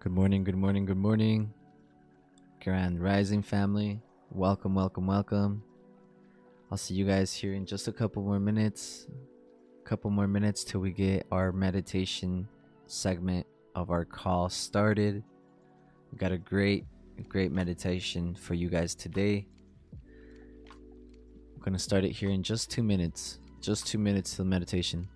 Good morning, good morning, good morning. Grand Rising family. Welcome, welcome, welcome. I'll see you guys here in just a couple more minutes. Couple more minutes till we get our meditation segment of our call started. We got a great meditation for you guys today. I'm gonna start it here in just 2 minutes. Just 2 minutes till meditation.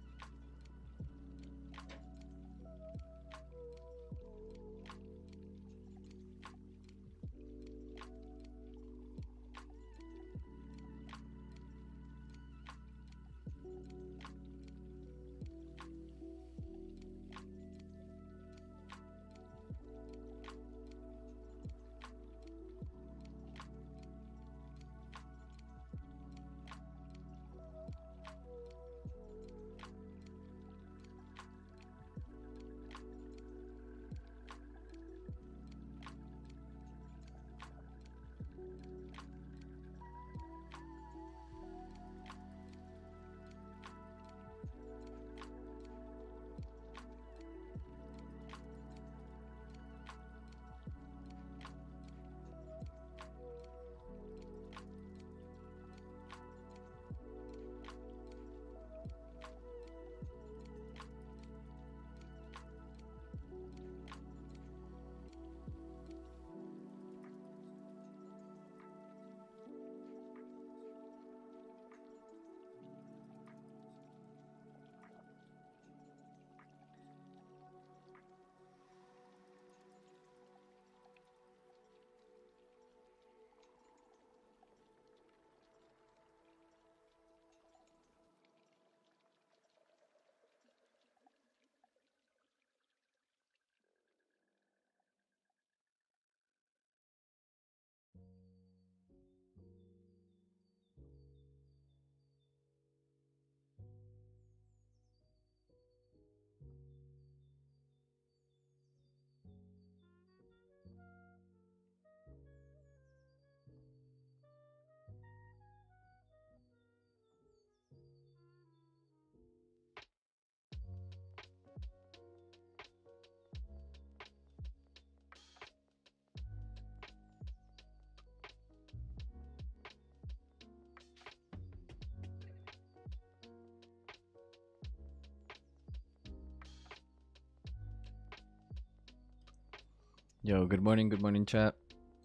Yo, good morning, chat.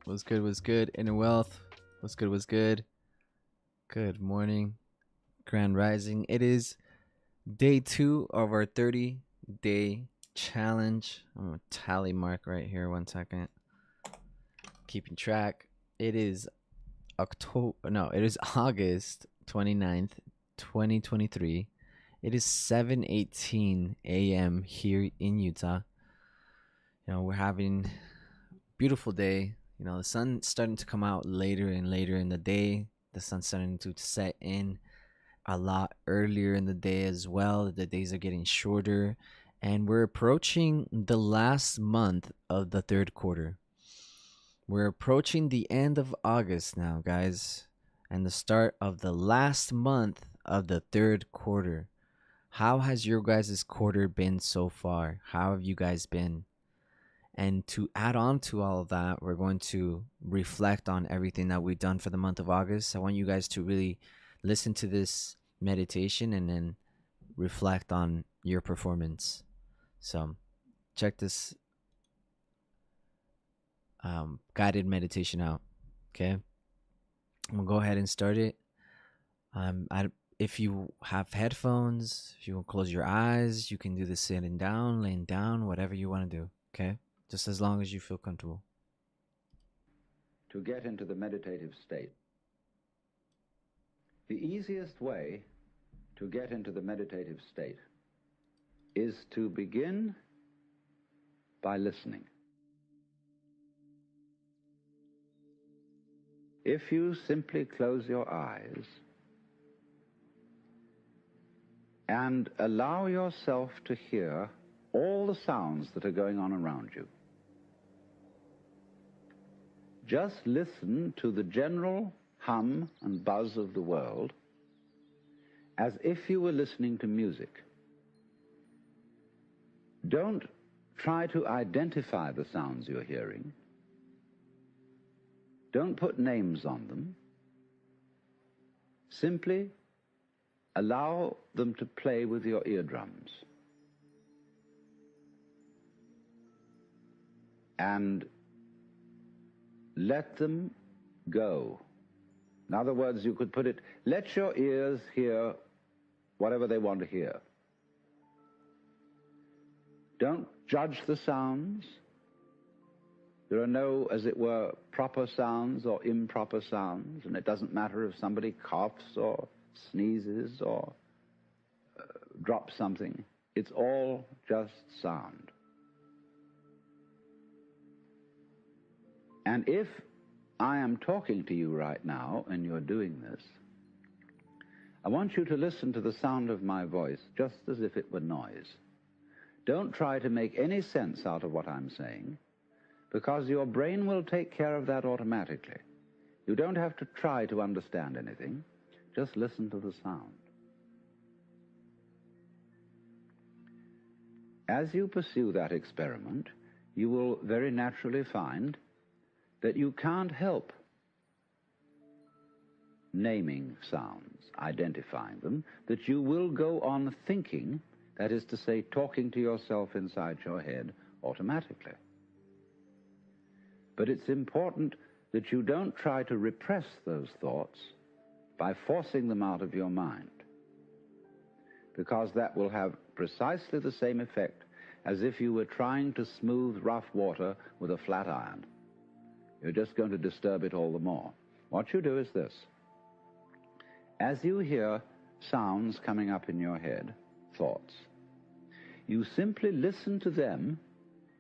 What's good, what's good? Inner Wealth. What's good, what's good? Good morning. Grand Rising. It is day 2 of our 30-day challenge. I'm gonna tally mark right here. 1 second. Keeping track. It is August 29th, 2023. It is 7:18 a.m. here in Utah. We're having a beautiful day. The sun's starting to come out later and later in the day. The sun's starting to set in a lot earlier in the day as well. The days are getting shorter, and we're approaching the last month of the third quarter. We're approaching the end of August now, guys, and the start of the last month of the third quarter. How has your guys' quarter been so far? How have you guys been? And to add on to all of that, we're going to reflect on everything that we've done for the month of August. I want you guys to really listen to this meditation and then reflect on your performance. So check this guided meditation out. Okay, I'm gonna go ahead and start it. If you have headphones, if you will close your eyes, you can do this sitting down, laying down, whatever you want to do. Okay, just as long as you feel comfortable. To get into the meditative state. The easiest way to get into the meditative state is to begin by listening. If you simply close your eyes and allow yourself to hear all the sounds that are going on around you, just listen to the general hum and buzz of the world as if you were listening to music. Don't try to identify the sounds you're hearing. Don't put names on them. Simply allow them to play with your eardrums. And let them go. In other words, you could put it, let your ears hear whatever they want to hear. Don't judge the sounds. There are no, as it were, proper sounds or improper sounds, and it doesn't matter if somebody coughs or sneezes or drops something. It's all just sound. And if I am talking to you right now and you're doing this, I want you to listen to the sound of my voice just as if it were noise. Don't try to make any sense out of what I'm saying, because your brain will take care of that automatically. You don't have to try to understand anything. Just listen to the sound. As you pursue that experiment, you will very naturally find that you can't help naming sounds, identifying them, that you will go on thinking, that is to say, talking to yourself inside your head automatically. But it's important that you don't try to repress those thoughts by forcing them out of your mind, because that will have precisely the same effect as if you were trying to smooth rough water with a flat iron. You're just going to disturb it all the more. What you do is this. As you hear sounds coming up in your head, thoughts, you simply listen to them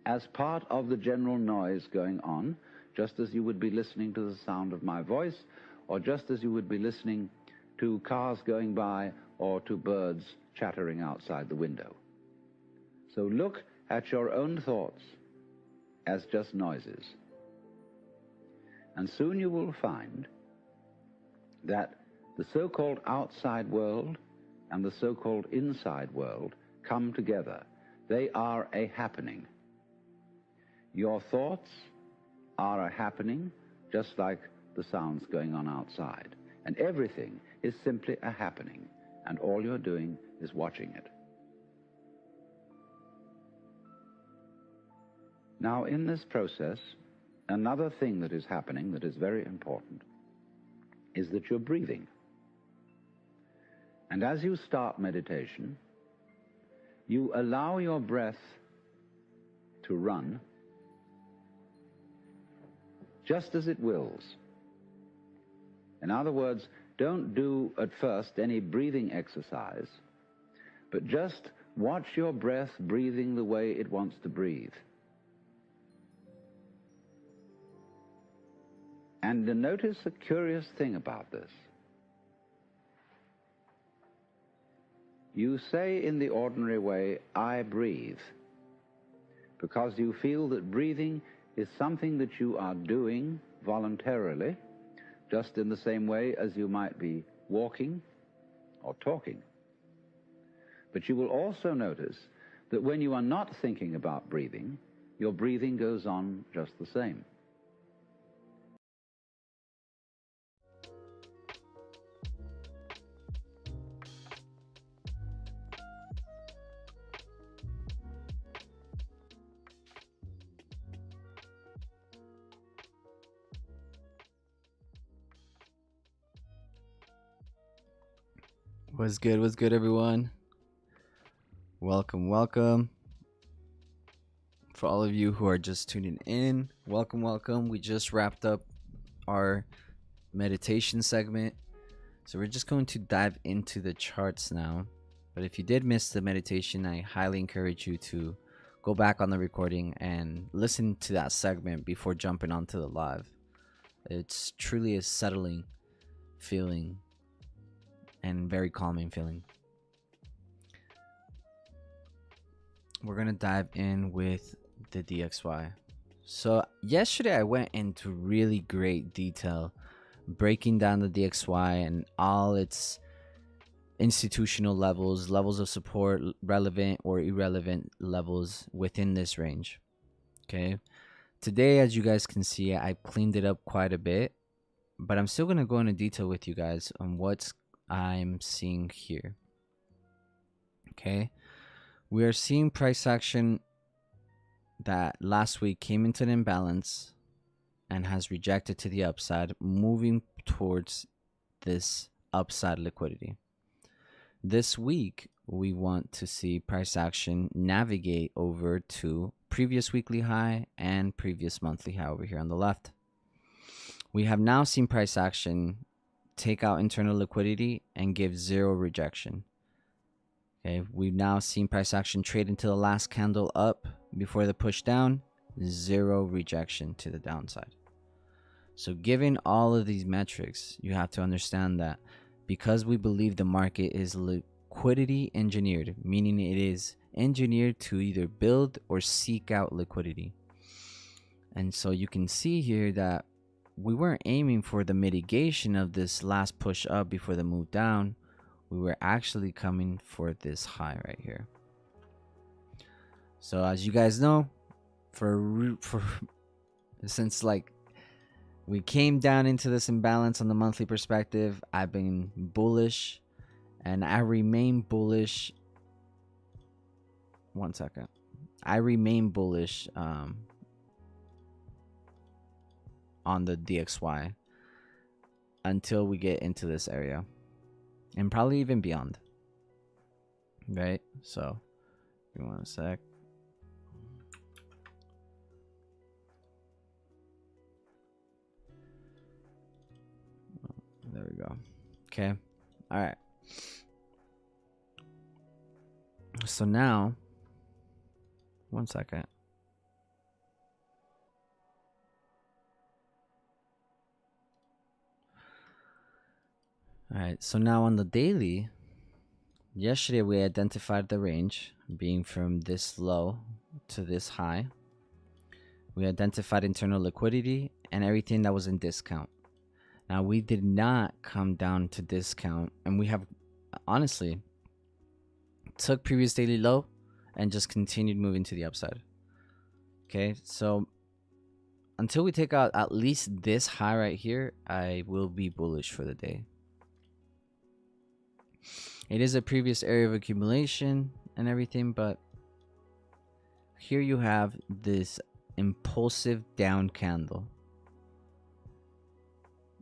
as part of the general noise going on, just as you would be listening to the sound of my voice, or just as you would be listening to cars going by or to birds chattering outside the window. So look at your own thoughts as just noises. And soon you will find that the so-called outside world and the so-called inside world come together. They are a happening. Your thoughts are a happening, just like the sounds going on outside. And everything is simply a happening, and all you're doing is watching it. Now, in this process, another thing that is happening that is very important is that you're breathing. And as you start meditation, you allow your breath to run just as it wills. In other words, don't do at first any breathing exercise, but just watch your breath breathing the way it wants to breathe. And notice a curious thing about this. You say in the ordinary way, I breathe, because you feel that breathing is something that you are doing voluntarily, just in the same way as you might be walking or talking. But you will also notice that when you are not thinking about breathing, your breathing goes on just the same. What's good, everyone? Welcome. For all of you who are just tuning in, welcome. We just wrapped up our meditation segment, so we're just going to dive into the charts now. But if you did miss the meditation, I highly encourage you to go back on the recording and listen to that segment before jumping onto the live. It's truly a settling feeling and very calming feeling. We're gonna dive in with the DXY. So yesterday I went into really great detail breaking down the DXY and all its institutional levels, levels of support, relevant or irrelevant levels within this range. Okay. Today, as you guys can see, I cleaned it up quite a bit, but I'm still going to go into detail with you guys on what I'm seeing here. Okay. We are seeing price action that last week came into an imbalance and has rejected to the upside, moving towards this upside liquidity. This week, we want to see price action navigate over to previous weekly high and previous monthly high over here on the left. We have now seen price action take out internal liquidity and give zero rejection. Okay, we've now seen price action trade into the last candle up before the push down, zero rejection to the downside. So given all of these metrics, you have to understand that because we believe the market is liquidity engineered, meaning it is engineered to either build or seek out liquidity. And so you can see here that we weren't aiming for the mitigation of this last push up before the move down. We were actually coming for this high right here. So as you guys know, since like we came down into this imbalance on the monthly perspective, I've been bullish and I remain bullish. One second. I remain bullish on the DXY until we get into this area and probably even beyond. Right? So, give me one sec. There we go. Okay. All right. So now, one second. All right. So now on the daily, yesterday we identified the range being from this low to this high. We identified internal liquidity and everything that was in discount. Now, we did not come down to discount, and we have honestly took previous daily low and just continued moving to the upside. Okay, so until we take out at least this high right here, I will be bullish for the day. It is a previous area of accumulation and everything, but here you have this impulsive down candle.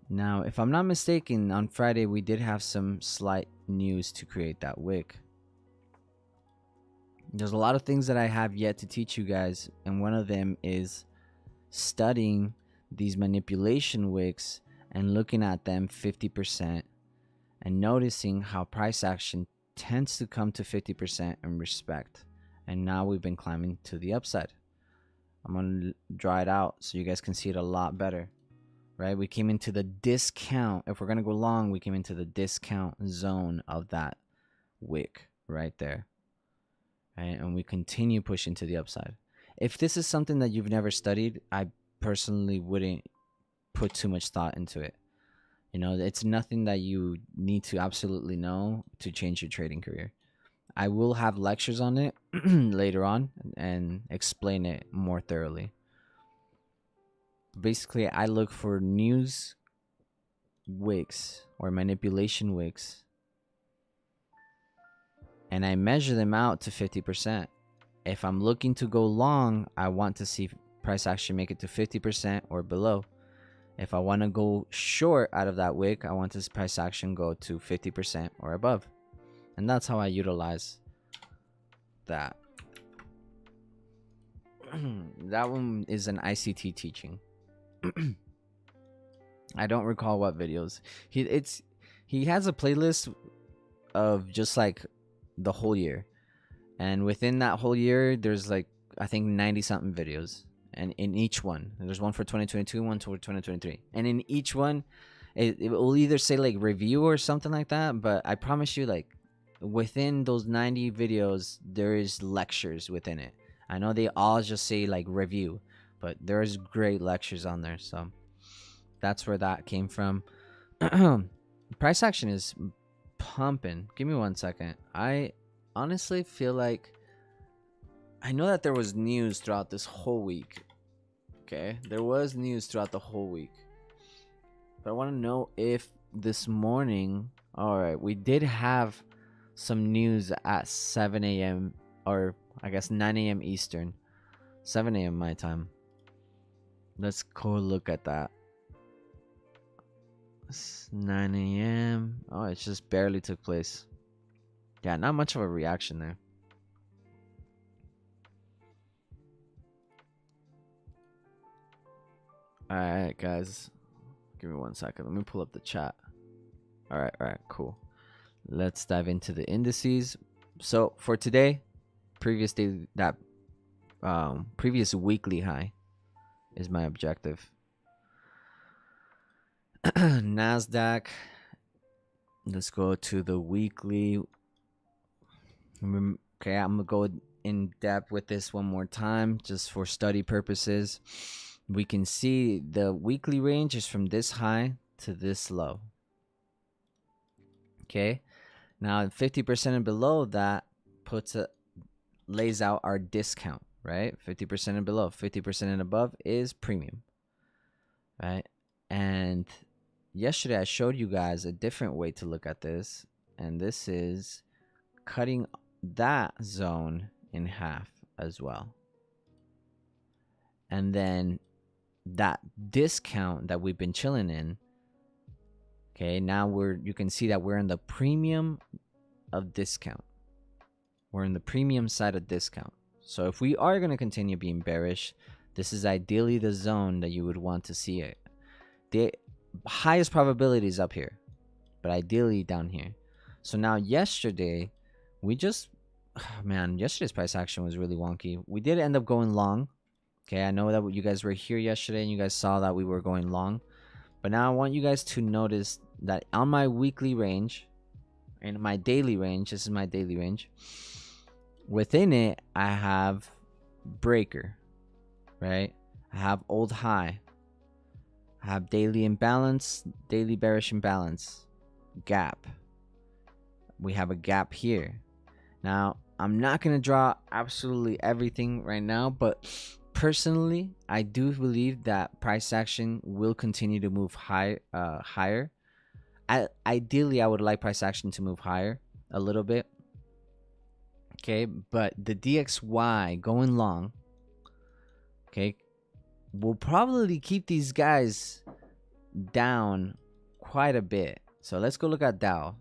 Now, if I'm not mistaken, on Friday we did have some slight news to create that wick. There's a lot of things that I have yet to teach you guys, and one of them is studying these manipulation wicks and looking at them 50% and noticing how price action tends to come to 50% in respect. And now we've been climbing to the upside. I'm going to draw it out so you guys can see it a lot better. Right? We came into the discount. If we're going to go long, we came into the discount zone of that wick right there. Right? And we continue pushing to the upside. If this is something that you've never studied, I personally wouldn't put too much thought into it. You know, it's nothing that you need to absolutely know to change your trading career. I will have lectures on it later on and explain it more thoroughly. Basically, I look for news wicks or manipulation wicks, and I measure them out to 50%. If I'm looking to go long, I want to see price action make it to 50% or below. If I want to go short out of that wick, I want this price action go to 50% or above. And that's how I utilize that. That one is an ICT teaching. I don't recall what videos. He has a playlist of just like the whole year. And within that whole year, there's like, I think 90 something videos. And in each one, there's one for 2022, one for 2023. And in each one, it will either say like review or something like that. But I promise you, like within those 90 videos, there is lectures within it. I know they all just say like review, but there's great lectures on there. So that's where that came from. Price action is pumping. Give me 1 second. I honestly feel like I know that there was news throughout this whole week. Okay, there was news throughout the whole week, but I want to know if this morning. All right, we did have some news at 7 a.m. or I guess 9 a.m. Eastern, 7 a.m. my time. Let's go look at that. It's 9 a.m. Oh, it just barely took place. Yeah, not much of a reaction there. Alright, guys. Give me 1 second. Let me pull up the chat. Alright, cool. Let's dive into the indices. So for today, previous weekly high is my objective. Nasdaq. Let's go to the weekly. Okay, I'm gonna go in depth with this one more time just for study purposes. We can see the weekly range is from this high to this low. Okay, now 50% and below that lays out our discount, right? 50% and below, 50% and above is premium, right? And yesterday I showed you guys a different way to look at this, and this is cutting that zone in half as well. And then that discount that we've been chilling in, okay, now you can see that we're in the premium of discount. We're in the premium side of discount. So if we are going to continue being bearish, this is ideally the zone that you would want to see it. The highest probability is up here, but ideally down here. So now yesterday, yesterday's price action was really wonky. We did end up going long. Okay, I know that you guys were here yesterday and you guys saw that we were going long. But now I want you guys to notice that on my weekly range and my daily range, this is my daily range. Within it, I have breaker, right? I have old high. I have daily imbalance, daily bearish imbalance, gap. We have a gap here. Now, I'm not going to draw absolutely everything right now, but personally, I do believe that price action will continue to move higher. Ideally, I would like price action to move higher a little bit. Okay, but the DXY going long, okay, will probably keep these guys down quite a bit. So let's go look at Dow.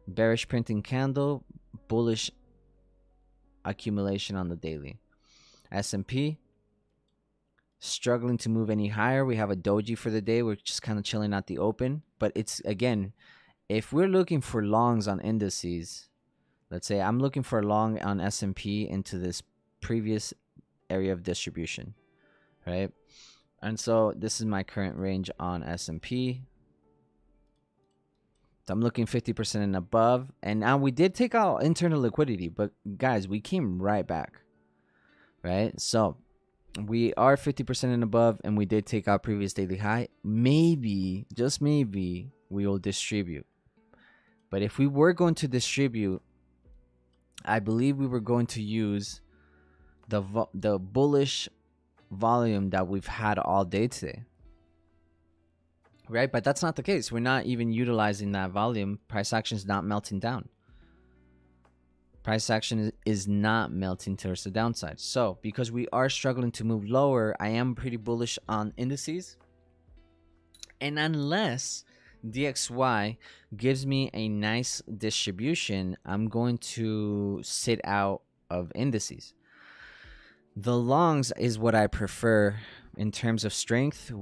Bearish printing candle, bullish accumulation on the daily. S&P struggling to move any higher. We have a doji for the day. We're just kind of chilling at the open. But it's, again, if we're looking for longs on indices, let's say I'm looking for a long on S&P into this previous area of distribution, right? And so this is my current range on S&P. So I'm looking 50% and above. And now we did take out internal liquidity, but guys, we came right back, right? So we are 50% and above, and we did take out previous daily high. Maybe, just maybe, we will distribute. But if we were going to distribute, I believe we were going to use the bullish volume that we've had all day today, right? But that's not the case. We're not even utilizing that volume. Price action is not melting down. Price action is not melting towards the downside. So because we are struggling to move lower, I am pretty bullish on indices. And unless DXY gives me a nice distribution, I'm going to sit out of indices. The longs is what I prefer in terms of strength.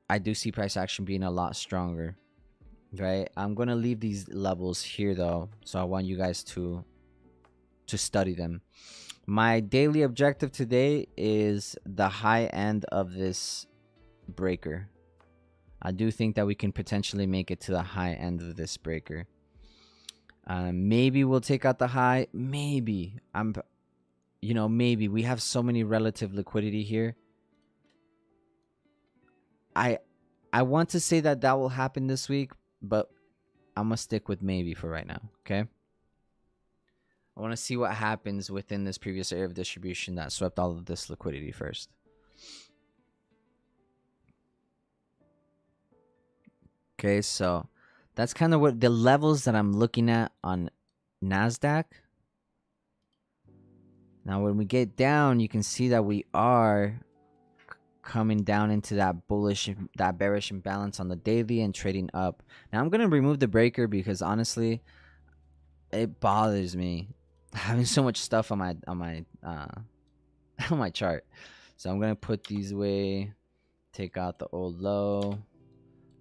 I do see price action being a lot stronger, right? I'm going to leave these levels here though, so I want you guys to study them. My daily objective today is the high end of this breaker. I do think that we can potentially make it to the high end of this breaker. Maybe we'll take out the high. Maybe. Maybe. We have so many relative liquidity here. I want to say that will happen this week, but I'm gonna stick with maybe for right now. Okay. I want to see what happens within this previous area of distribution that swept all of this liquidity first. Okay, so that's kind of what the levels that I'm looking at on NASDAQ. Now, when we get down, you can see that we are coming down into that bullish, that bearish imbalance on the daily and trading up. Now, I'm going to remove the breaker because honestly, it bothers me having so much stuff on my on my chart. So I'm going to put these away, take out the old low.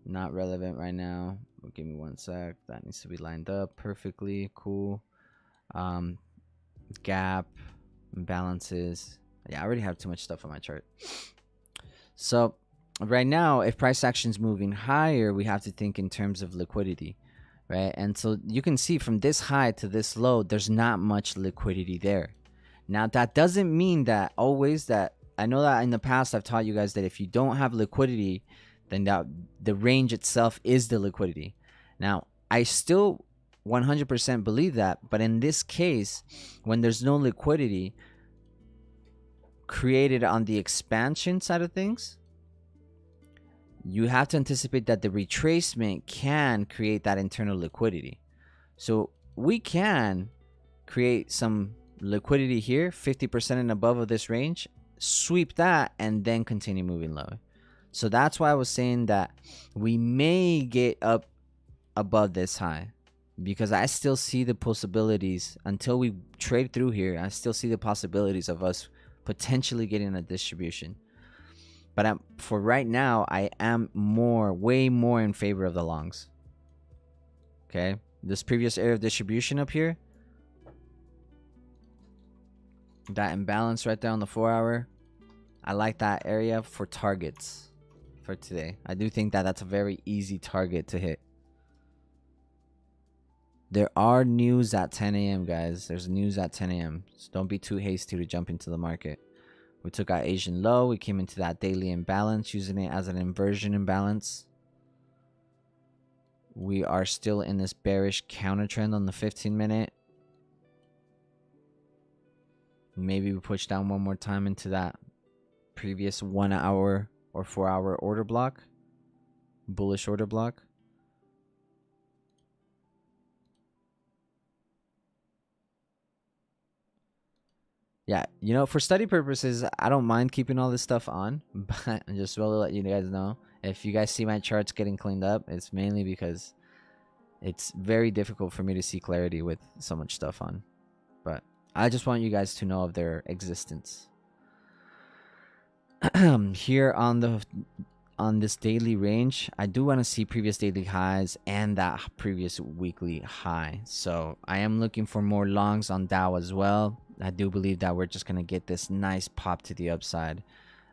Not relevant right now. Give me 1 sec. That needs to be lined up perfectly. Cool. Gap, imbalances. Yeah, I already have too much stuff on my chart. So right now, if price action is moving higher, we have to think in terms of liquidity, right? And so you can see from this high to this low, there's not much liquidity there. Now, that doesn't mean that always that, I know that in the past I've taught you guys that if you don't have liquidity, then that the range itself is the liquidity. Now, I still 100% believe that, but in this case, when there's no liquidity created on the expansion side of things, you have to anticipate that the retracement can create that internal liquidity. So we can create some liquidity here, 50% and above of this range, sweep that, and then continue moving lower. So that's why I was saying that we may get up above this high, because I still see the possibilities until we trade through here. I still see the possibilities of us potentially getting a distribution. But for right now, I am way more in favor of the longs. Okay. This previous area of distribution up here, that imbalance right there on the 4-hour, I like that area for targets for today. I do think that that's a very easy target to hit. There are news at 10 a.m. guys. There's news at 10 a.m. So don't be too hasty to jump into the market. We took our Asian low. We came into that daily imbalance, using it as an inversion imbalance. We are still in this bearish counter trend on the 15-minute. Maybe we push down one more time into that previous 1 hour or 4-hour order block, bullish order block. Yeah, you know, for study purposes, I don't mind keeping all this stuff on, but I just want to let you guys know, if you guys see my charts getting cleaned up, it's mainly because it's very difficult for me to see clarity with so much stuff on. But I just want you guys to know of their existence. Here on this daily range, I do want to see previous daily highs and that previous weekly high. So I am looking for more longs on Dow as well. I do believe that we're just going to get this nice pop to the upside,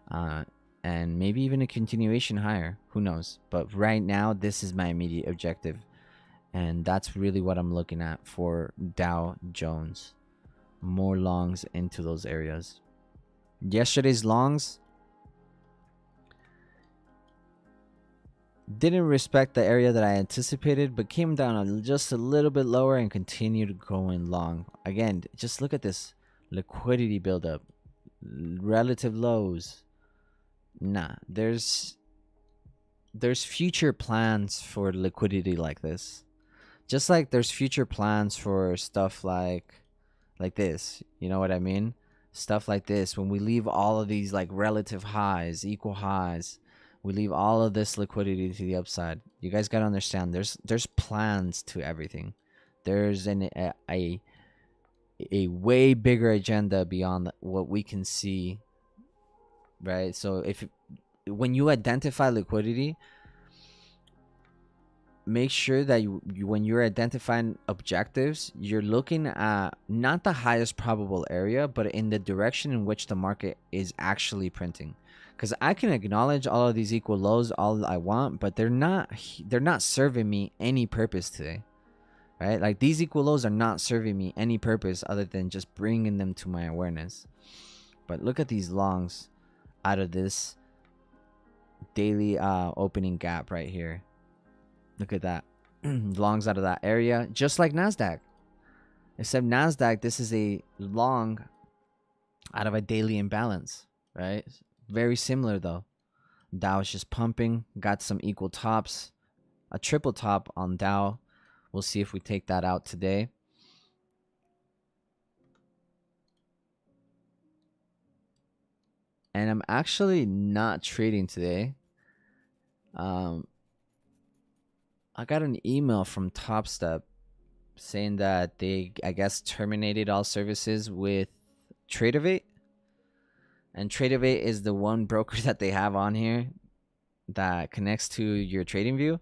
and maybe even a continuation higher. Who knows? But right now, this is my immediate objective, and that's really what I'm looking at for Dow Jones. More longs into those areas. Yesterday's longs didn't respect the area that I anticipated, but came down just a little bit lower and continued going long. Again, just look at this liquidity buildup, relative lows. Nah, there's future plans for liquidity like this. Just like there's future plans for stuff like this. You know what I mean? Stuff like this. When we leave all of these like relative highs, equal highs, we leave all of this liquidity to the upside. You guys gotta understand, there's plans to everything. There's a way bigger agenda beyond what we can see, right? So when you identify liquidity, make sure that when you're identifying objectives, you're looking at not the highest probable area, but in the direction in which the market is actually printing. Because I can acknowledge all of these equal lows all I want, but they're not serving me any purpose today, right? Like these equal lows are not serving me any purpose other than just bringing them to my awareness. But look at these longs out of this daily opening gap right here. Look at that. longs out of that area, just like Nasdaq. Except Nasdaq, this is a long out of a daily imbalance, right? Very similar though. Dow is just pumping, got some equal tops, a triple top on Dow. We'll see if we take that out today. And I'm actually not trading today. I got an email from TopStep saying that they, I guess, terminated all services with Tradeovate. And Tradeovate is the one broker that they have on here that connects to your TradingView.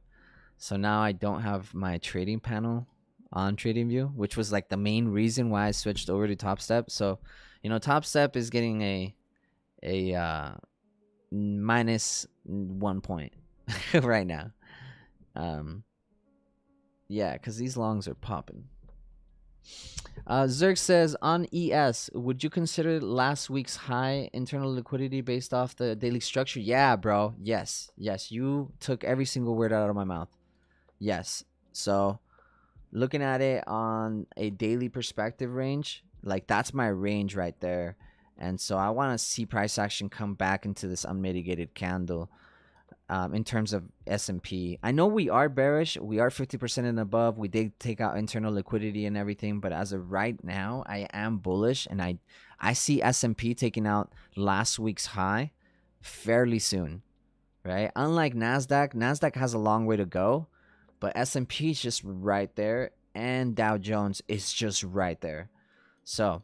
So now I don't have my trading panel on TradingView, which was like the main reason why I switched over to TopStep. So, you know, TopStep is getting a minus 1 point right now. Yeah, because these longs are popping. Zerg says, on ES, would you consider last week's high internal liquidity based off the daily structure? Yeah, bro. Yes. You took every single word out of my mouth. Yes. So looking at it on a daily perspective range, like that's my range right there. And so I want to see price action come back into this unmitigated candle. In terms of S&P, I know we are bearish. We are 50% and above. We did take out internal liquidity and everything, but as of right now, I am bullish, and I see S&P taking out last week's high fairly soon, right? Unlike Nasdaq has a long way to go, but S&P is just right there, and Dow Jones is just right there. So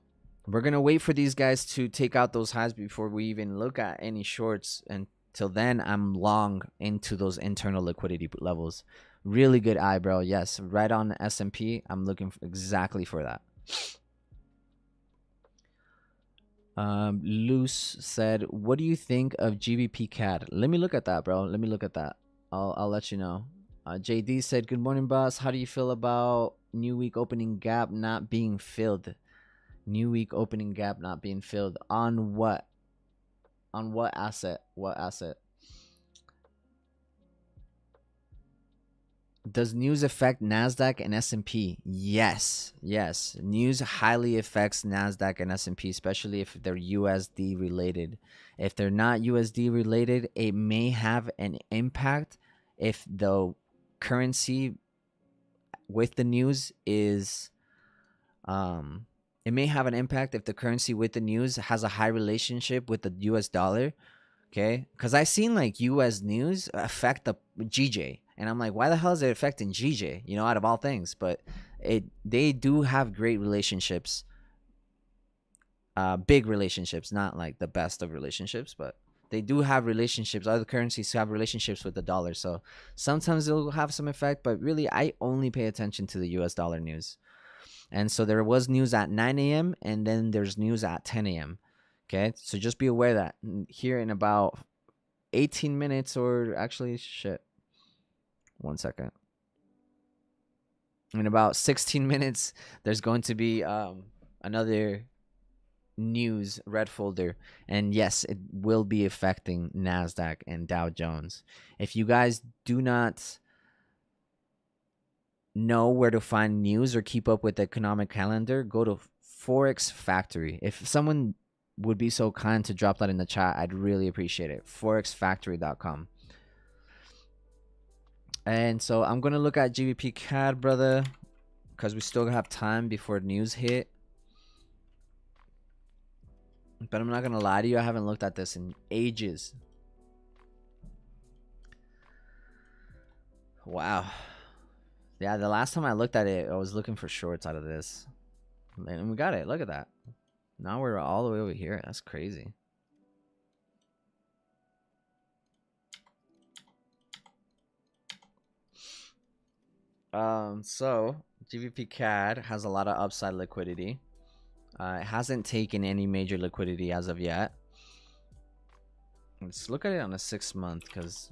we're gonna wait for these guys to take out those highs before we even look at any shorts, and till then, I'm long into those internal liquidity levels. Really good eye, bro. Yes, right on the S&P. I'm looking exactly for that. Luce said, what do you think of GBP CAD? Let me look at that, bro. Let me look at that. I'll let you know. JD said, good morning, boss. How do you feel about new week opening gap not being filled? New week opening gap not being filled. On what? On what asset? What asset? Does news affect Nasdaq and S&P? Yes. News highly affects Nasdaq and S&P, especially if they're USD related. If they're not USD related, it may have an impact if the currency with the news is it may have an impact if the currency with the news has a high relationship with the US dollar. Okay, because I've seen like US news affect the GJ, and I'm like, why the hell is it affecting GJ, you know, out of all things? But they do have great relationships, big relationships, not like the best of relationships, but they do have relationships. Other currencies have relationships with the dollar, so sometimes it'll have some effect, but really I only pay attention to the US dollar news. And so there was news at 9 a.m. and then there's news at 10 a.m. Okay, so just be aware that here in about 18 minutes, or actually, shit, 1 second. In about 16 minutes, there's going to be another news red folder. And yes, it will be affecting NASDAQ and Dow Jones. If you guys do not know where to find news or keep up with the economic calendar, go to Forex Factory. If someone would be so kind to drop that in the chat, I'd really appreciate it. Forexfactory.com. And so I'm gonna look at GBP CAD, brother, because we still have time before news hit. But I'm not gonna lie to you, I haven't looked at this in ages. Wow. Yeah, the last time I looked at it, I was looking for shorts out of this. And we got it. Look at that. Now we're all the way over here. That's crazy. So GBP CAD has a lot of upside liquidity. It hasn't taken any major liquidity as of yet. Let's look at it on a 6 month, because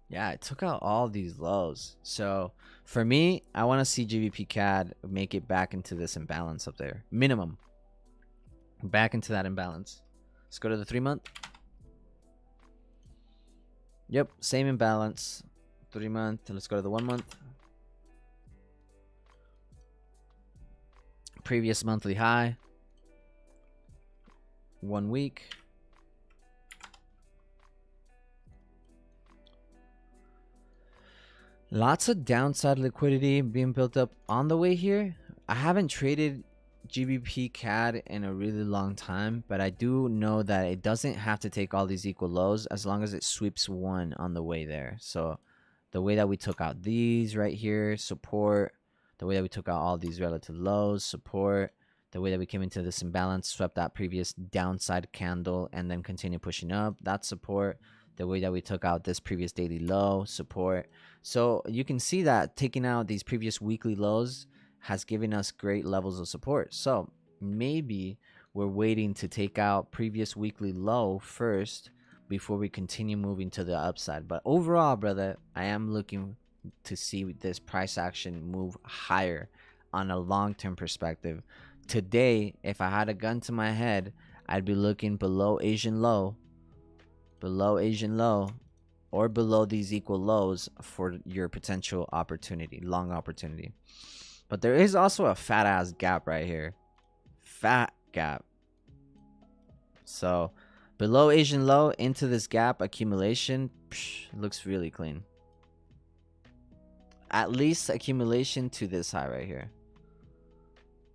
yeah, it took out all these lows. So for me, I want to see GBP CAD make it back into this imbalance up there. Minimum. Back into that imbalance. Let's go to the 3 month. Yep, same imbalance. 3 month. Let's go to the 1 month. Previous monthly high. 1 week. Lots of downside liquidity being built up on the way here. I haven't traded GBP CAD in a really long time, but I do know that it doesn't have to take all these equal lows as long as it sweeps one on the way there. So the way that we took out these right here, support, the way that we took out all these relative lows, support, the way that we came into this imbalance, swept that previous downside candle and then continue pushing up, that's support. The way that we took out this previous daily low, support. So you can see that taking out these previous weekly lows has given us great levels of support. So maybe we're waiting to take out previous weekly low first before we continue moving to the upside. But overall, brother, I am looking to see this price action move higher on a long-term perspective. Today, if I had a gun to my head, I'd be looking below Asian low, or below these equal lows for your potential opportunity, long opportunity. But there is also a fat ass gap right here. Fat gap. So below Asian low into this gap accumulation, looks really clean. At least accumulation to this high right here.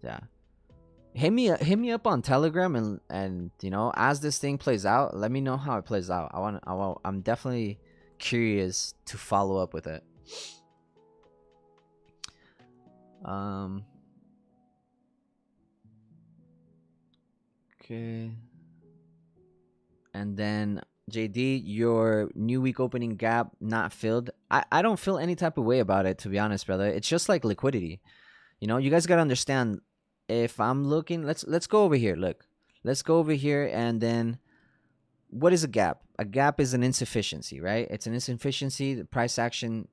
Yeah. Hit me up on Telegram and you know, as this thing plays out, let me know how it plays out. I'm definitely curious to follow up with it. Okay. And then JD, your new week opening gap not filled. I don't feel any type of way about it, to be honest, brother. It's just like liquidity. You know, you guys gotta understand. If I'm looking, let's go over here. Look, let's go over here, and then what is a gap? A gap is an insufficiency, right? It's an insufficiency. The price action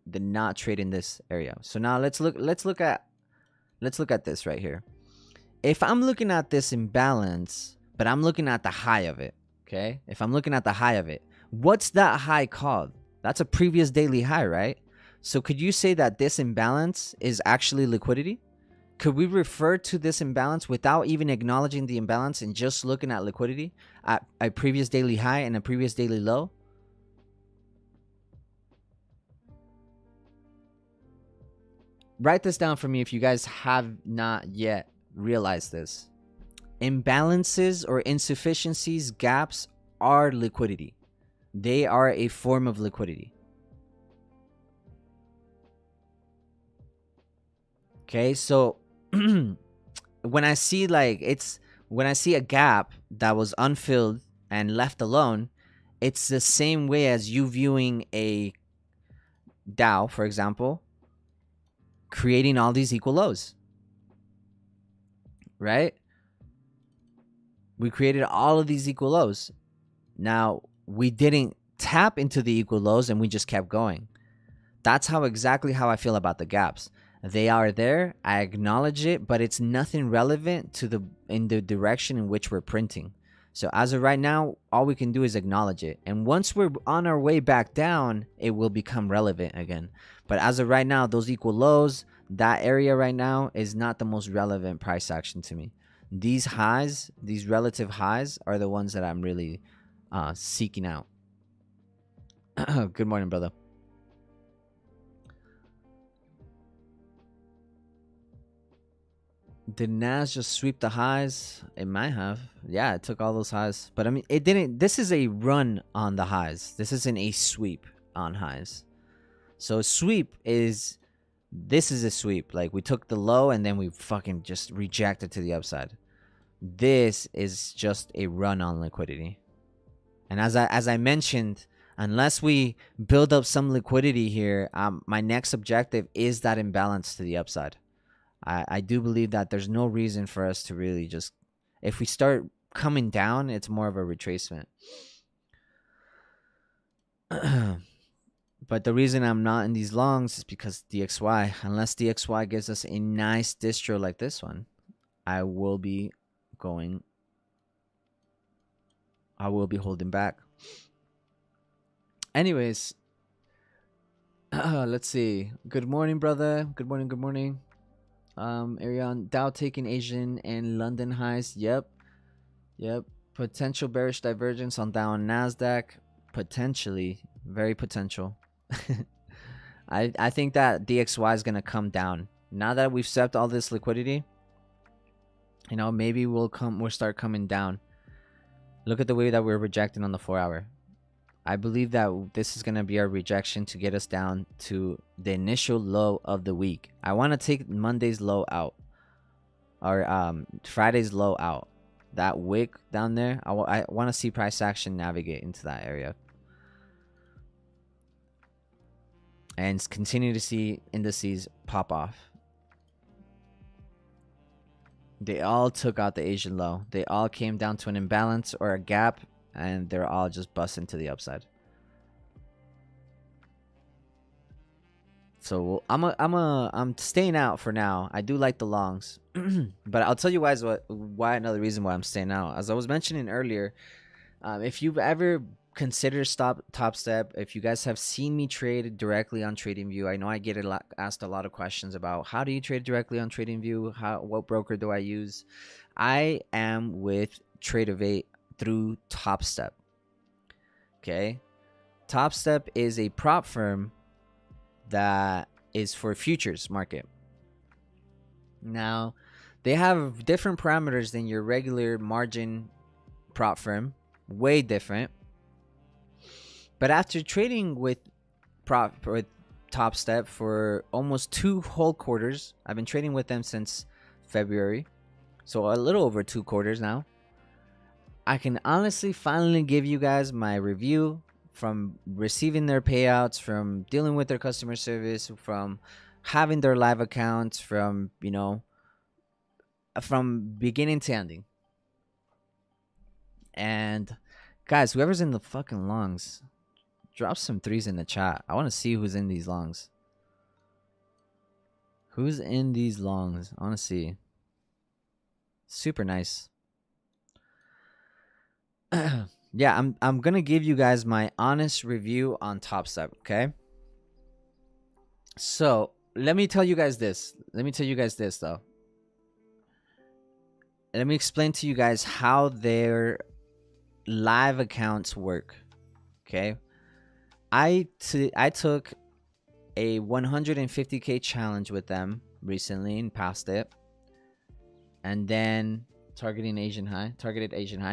did not trade in this area. So now let's look at this right here. If I'm looking at this imbalance, but I'm looking at the high of it, okay? If I'm looking at the high of it, what's that high called? That's a previous daily high, right? So could you say that this imbalance is actually liquidity? Could we refer to this imbalance without even acknowledging the imbalance and just looking at liquidity at a previous daily high and a previous daily low? Write this down for me if you guys have not yet realized this. Imbalances or insufficiencies, gaps are liquidity. They are a form of liquidity. Okay, so when I see a gap that was unfilled and left alone, it's the same way as you viewing a Dow, for example, creating all these equal lows, right? We created all of these equal lows. Now, we didn't tap into the equal lows and we just kept going. That's exactly how I feel about the gaps. They are there. I acknowledge it, but it's nothing relevant to in the direction in which we're printing. So as of right now, all we can do is acknowledge it. And once we're on our way back down, it will become relevant again. But as of right now, those equal lows, that area right now is not the most relevant price action to me. These highs, these relative highs, are the ones that I'm really seeking out. Good morning, brother. Did Nas just sweep the highs? It might have. Yeah, it took all those highs. But I mean, it didn't. This is a run on the highs. This isn't a sweep on highs. So sweep is, this is a sweep. Like we took the low and then we fucking just rejected to the upside. This is just a run on liquidity. And as I mentioned, unless we build up some liquidity here, my next objective is that imbalance to the upside. I do believe that there's no reason for us to really just, if we start coming down, it's more of a retracement. But the reason I'm not in these longs is because DXY, unless DXY gives us a nice distro like this one, I will be holding back. Anyways, Let's see. Good morning, brother. Good morning. Good morning. Arion, Dow taking Asian and London highs. Yep. Yep. Potential bearish divergence on Dow and Nasdaq. Potentially, very potential. I think that DXY is gonna come down now that we've stepped all this liquidity. You know, maybe we'll start coming down. Look at the way that we're rejecting on the 4-hour. I believe that this is going to be our rejection to get us down to the initial low of the week. I want to take Monday's low out, or Friday's low out. That wick down there, I want to see price action navigate into that area. And continue to see indices pop off. They all took out the Asian low. They all came down to an imbalance or a gap, and they're all just busting to the upside. So I'm staying out for now. I do like the longs, but I'll tell you why another reason why I'm staying out. As I was mentioning earlier, if you've ever considered Top Step, if you guys have seen me trade directly on TradingView, I know I get asked a lot of questions about how do you trade directly on TradingView, what broker do I use. I am with Tradeovate through Top Step. Okay, Top Step is a prop firm that is for futures market. Now, they have different parameters than your regular margin prop firm, way different. But after trading with Top Step for almost 2 whole quarters, I've been trading with them since February, so a little over 2 quarters now. I can honestly finally give you guys my review from receiving their payouts, from dealing with their customer service, from having their live accounts, from, you know, from beginning to ending. And guys, whoever's in the fucking longs, drop some 3s in the chat. I want to see who's in these longs. Who's in these longs? I want to see. Super nice. Yeah, I'm gonna give you guys my honest review on Top Step, okay? So let me tell you guys this. Though. Let me explain to you guys how their live accounts work. Okay, I took a 150K challenge with them recently and passed it, and then targeted Asian high.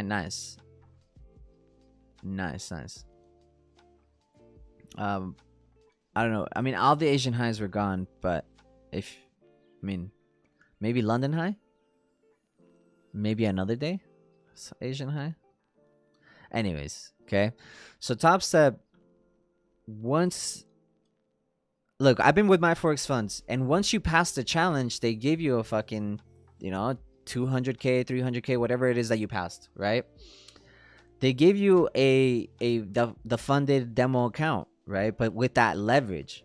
Nice. I don't know. I mean, all the Asian highs were gone, but maybe London high, maybe another day Asian high. Anyways, okay. So Top Step, look, I've been with my Forex funds, and once you pass the challenge, they give you a fucking, 200K, 300K, whatever it is that you passed, right? They give you the funded demo account, right? But with that leverage.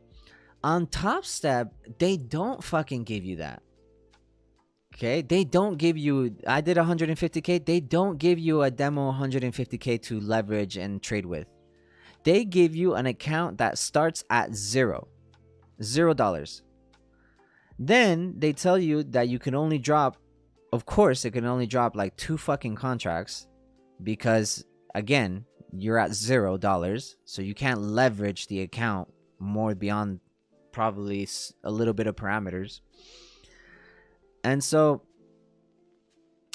On Top Step, they don't fucking give you that. Okay? They don't give you, I did 150K. They don't give you a demo 150K to leverage and trade with. They give you an account that starts at $0. Then they tell you that you can only drop, of course, it can only drop like 2 fucking contracts. Because, again, you're at $0, so you can't leverage the account more beyond probably a little bit of parameters. And so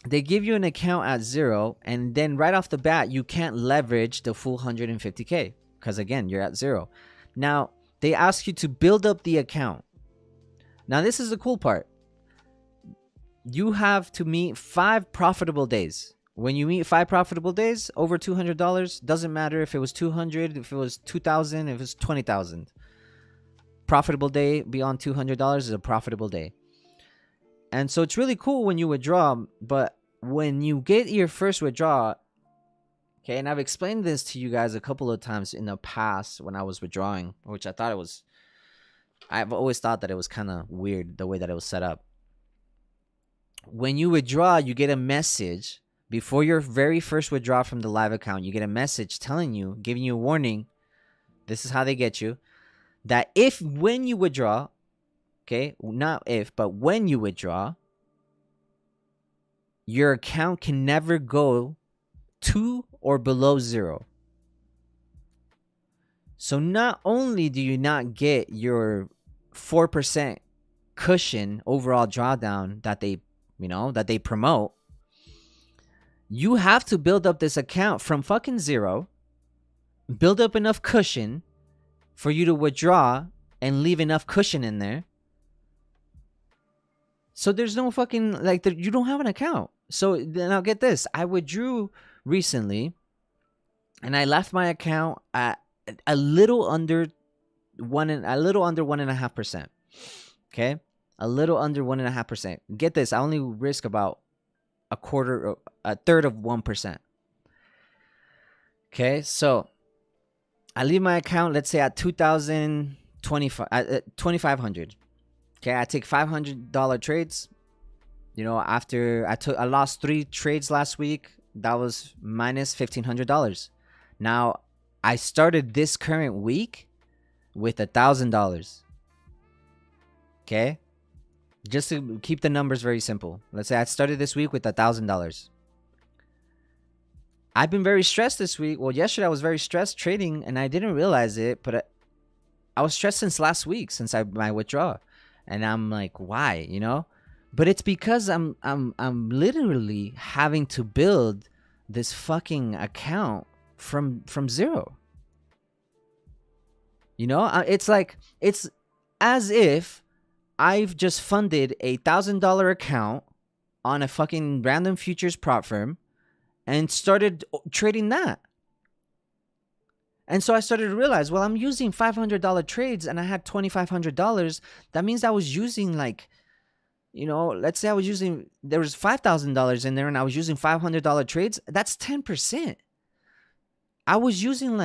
they give you an account at 0, and then right off the bat, you can't leverage the full 150K because, again, you're at 0. Now, they ask you to build up the account. Now, this is the cool part. You have to meet 5 profitable days. When you meet 5 profitable days, over $200, doesn't matter if it was 200, if it was 2,000, if it was 20,000. Profitable day beyond $200 is a profitable day. And so it's really cool when you withdraw, but when you get your first withdrawal, okay, and I've explained this to you guys a couple of times in the past when I was withdrawing, which I've always thought that it was kind of weird the way that it was set up. When you withdraw, you get a message. Before your very first withdrawal from the live account, you get a message telling you, giving you a warning. This is how they get you. that when you withdraw, okay, not if, but when you withdraw, your account can never go to or below zero. So not only do you not get your 4% cushion overall drawdown that they promote, you have to build up this account from fucking zero, build up enough cushion for you to withdraw and leave enough cushion in there. So there's no fucking, like, you don't have an account. So then I'll get this. I withdrew recently and I left my account at a little under 1.5%. Okay? A little under 1.5%. Get this. I only risk about a third of 1%. Okay? So I leave my account, let's say at $2,500. Okay, I take $500 trades. After I lost 3 trades last week, that was minus $1,500. Now, I started this current week with $1,000. Okay, just to keep the numbers very simple. Let's say I started this week with $1,000. I've been very stressed this week. Well, yesterday I was very stressed trading, and I didn't realize it, but I was stressed since last week, since my withdrawal. And I'm like, why? But it's because I'm literally having to build this fucking account from zero. It's like, it's as if I've just funded a $1,000 account on a fucking random futures prop firm and started trading that. And so I started to realize, well, I'm using $500 trades and I had $2,500. That means I was using let's say there was $5,000 in there and I was using $500 trades. That's 10%. I was using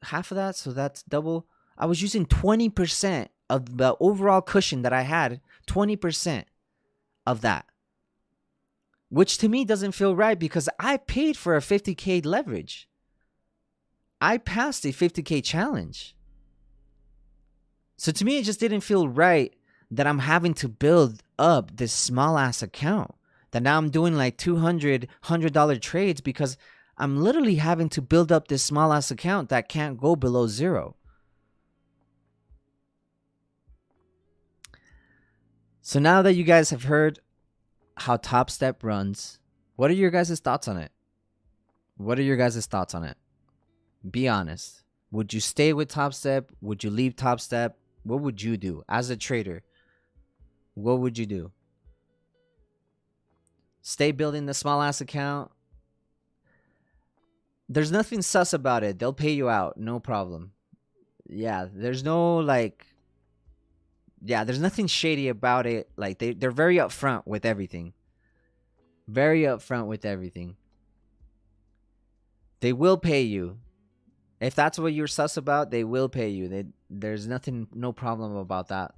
half of that. So that's double. I was using 20% of the overall cushion that I had, 20% of that, which to me doesn't feel right because I paid for a 50K leverage. I passed a 50K challenge. So to me, it just didn't feel right that I'm having to build up this small ass account. That now I'm doing like $200, $100 trades because I'm literally having to build up this small ass account that can't go below zero. So now that you guys have heard how Top Step runs, what are your guys' thoughts on it? Be honest. Would you stay with Top Step? Would you leave Top Step? What would you do as a trader? What would you do? Stay building the small ass account? There's nothing sus about it. They'll pay you out. No problem. Yeah, there's no there's nothing shady about it. Like they're very upfront with everything. They will pay you. If that's what you're sus about, they will pay you. There's no problem about that.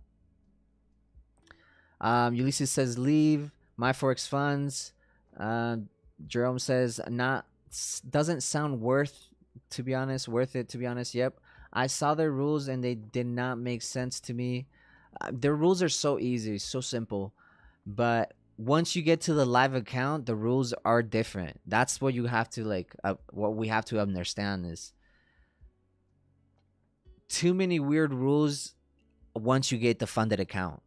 Ulysses says leave my Forex funds. Jerome says doesn't sound worth it to be honest. Yep, I saw their rules and they did not make sense to me. Their rules are so easy, so simple, but once you get to the live account, the rules are different. That's what you have to what we have to understand is too many weird rules once you get the funded account.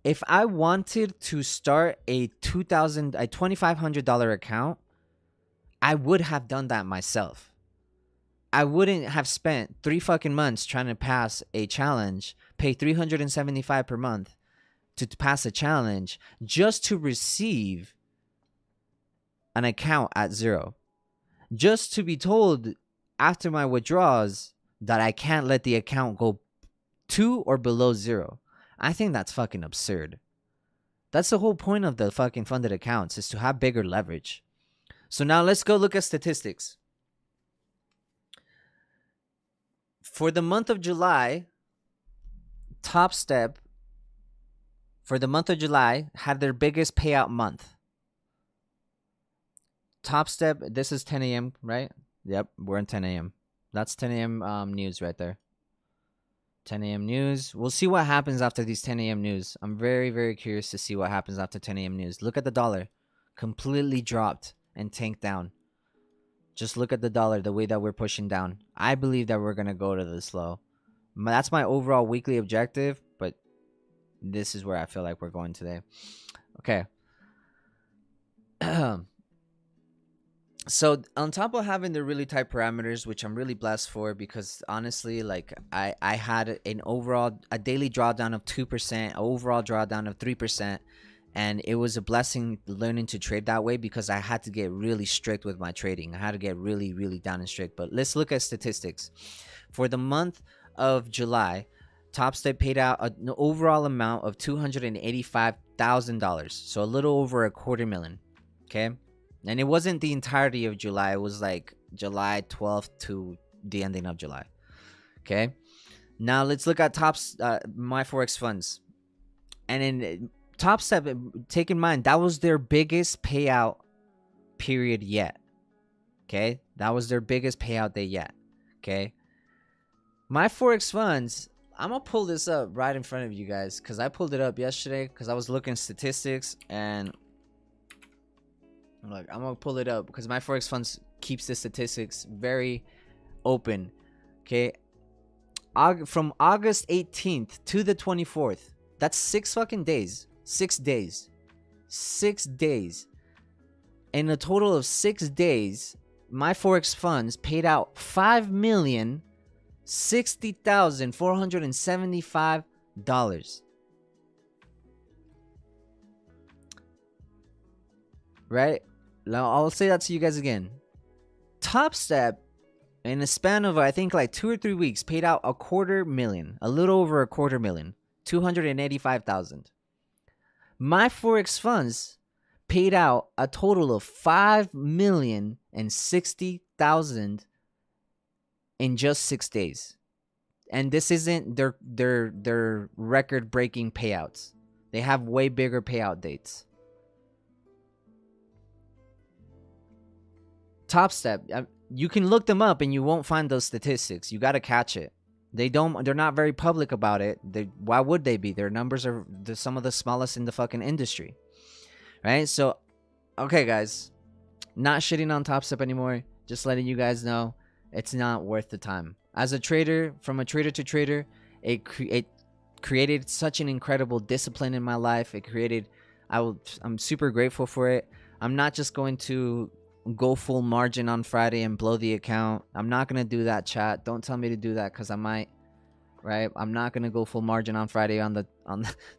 If I wanted to start a $2,500 account, I would have done that myself. I wouldn't have spent 3 fucking months trying to pass a challenge, pay $375 per month to pass a challenge just to receive an account at zero. Just to be told after my withdrawals that I can't let the account go to or below zero. I think that's fucking absurd. That's the whole point of the fucking funded accounts, is to have bigger leverage. So now let's go look at statistics. For the month of July, Top Step for the month of July had their biggest payout month. Top Step, this is 10 a.m., right? Yep, we're in 10 a.m. That's 10 a.m. News right there. 10 a.m. news. We'll see what happens after these 10 a.m. news. I'm very, very curious to see what happens after 10 a.m. news. Look at the dollar. Completely dropped and tanked down. Just look at the dollar, the way that we're pushing down. I believe that we're going to go to this low. That's my overall weekly objective, but this is where I feel like we're going today. Okay. So on top of having the really tight parameters, which I'm really blessed for, because honestly, like I had a daily drawdown of 2%, overall drawdown of 3%, and it was a blessing learning to trade that way, because I had to get really strict with my trading. I had to get really, really down and strict. But let's look at statistics. For the month of July, Topstep paid out an overall amount of $285,000, so a little over $250,000. Okay, and it wasn't the entirety of July. It was like July 12th to the ending of July. Okay, now let's look at my Forex funds, and in Topstep, take in mind that was their biggest payout period yet. Okay, that was their biggest payout day yet. Okay, my Forex funds, I'm gonna pull this up right in front of you guys, because I pulled it up yesterday because I was looking statistics, and look, I'm gonna pull it up because my Forex funds keeps the statistics very open. Okay, from August 18th to the 24th, that's 6 fucking days. 6 days. 6 days. In a total of 6 days, my Forex funds paid out $5,060,475. Right? Now I'll say that to you guys again. Topstep, in a span of I think like 2 or 3 weeks, paid out $250,000, a little over $250,000, $285,000. My Forex funds paid out a total of $5,060,000 in just 6 days, and this isn't their record-breaking payouts. They have way bigger payout dates. Topstep, you can look them up and you won't find those statistics. You got to catch it. They're not very public about it. Why would they be? Their numbers are some of the smallest in the fucking industry. Right? So, okay, guys, not shitting on Topstep anymore. Just letting you guys know it's not worth the time. As a trader, from a trader to trader, it created such an incredible discipline in my life. I'm super grateful for it. I'm not just going to go full margin on Friday and blow the account. I'm not gonna do that, chat. Don't tell me to do that, because I might. Right? I'm not gonna go full margin on Friday on the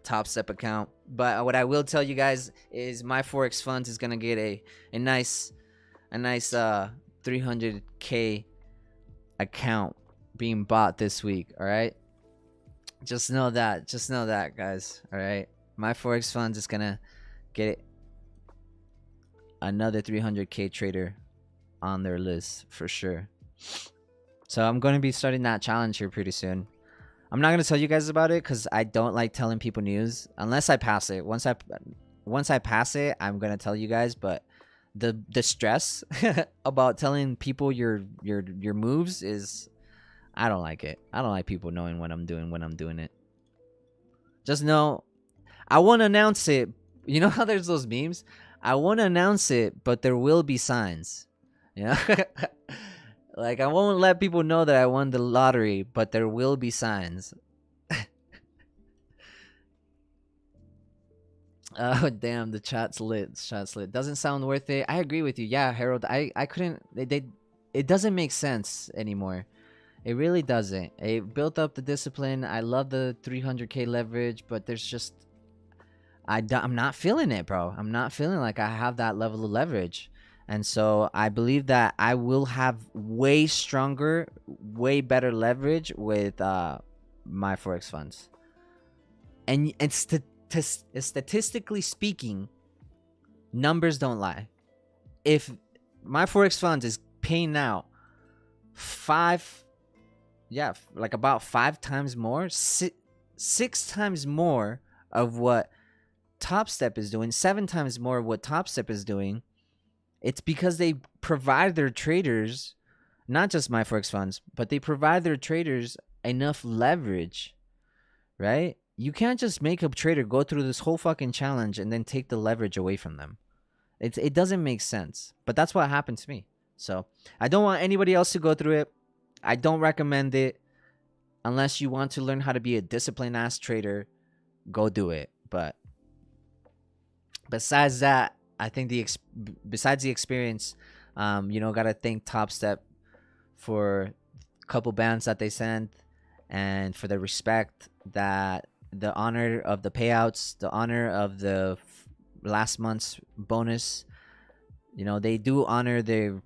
Topstep account. But what I will tell you guys is my Forex funds is gonna get a nice 300K account being bought this week. All right, just know that guys. All right, my Forex funds is gonna get another 300K trader on their list for sure. So I'm going to be starting that challenge here pretty soon. I'm not going to tell you guys about it because I don't like telling people news unless I pass it. Once I pass it, I'm going to tell you guys. But the stress about telling people your moves is, I don't like it. I don't like people knowing what I'm doing when I'm doing it. Just know I won't announce it. You know how there's those memes? I won't announce it, but there will be signs. You know? Like, I won't let people know that I won the lottery, but there will be signs. Oh, damn, the chat's lit. Doesn't sound worth it. I agree with you. Yeah, Harold, I couldn't... It doesn't make sense anymore. It really doesn't. It built up the discipline. I love the 300K leverage, but there's just... I'm not feeling it, bro. I'm not feeling like I have that level of leverage. And so I believe that I will have way stronger, way better leverage with my Forex funds. And statistically speaking, numbers don't lie. If my Forex funds is paying out about 5 times more, 6 times more of what Topstep is doing, 7 times more of what Topstep is doing, it's because they provide their traders, not just my Forex funds, but they provide their traders enough leverage, right? You can't just make a trader go through this whole fucking challenge and then take the leverage away from them. It doesn't make sense. But that's what happened to me. So I don't want anybody else to go through it. I don't recommend it unless you want to learn how to be a disciplined ass trader. Go do it. But besides that, I think besides the experience, gotta thank Top Step for a couple bands that they sent, and for the respect, that the honor of the payouts, the honor of the last month's bonus. They do honor their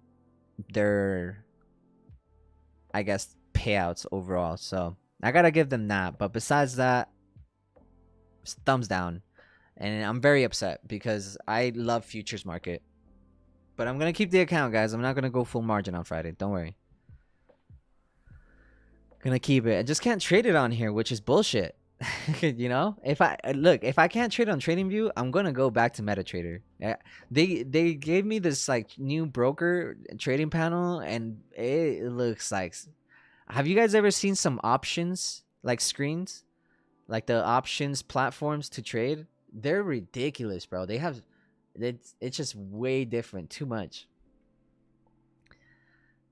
I guess payouts overall. So I gotta give them that. But besides that, thumbs down. And I'm very upset because I love futures market. But I'm gonna keep the account, guys. I'm not gonna go full margin on Friday. Don't worry. Gonna keep it. I just can't trade it on here, which is bullshit. If I can't trade on TradingView, I'm gonna go back to MetaTrader. They gave me this like new broker trading panel, and it looks like. Have you guys ever seen some options like screens, like the options platforms to trade? They're ridiculous, bro. It's just way different. Too much.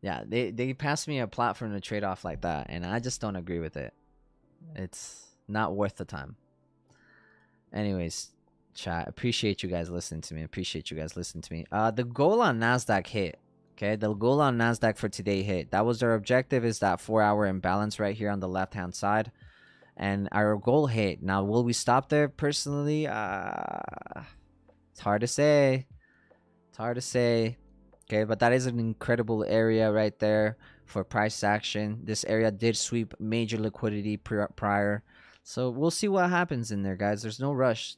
Yeah, they passed me a platform to trade off like that, and I just don't agree with it. It's not worth the time. Anyways, chat, appreciate you guys listening to me. The goal on NASDAQ hit. Okay, the goal on NASDAQ for today hit. That was our objective, is that 4-hour imbalance right here on the left-hand side. And our goal hit. Now, will we stop there? Personally, it's hard to say. Okay, but that is an incredible area right there for price action. This area did sweep major liquidity prior. So we'll see what happens in there, guys. There's no rush.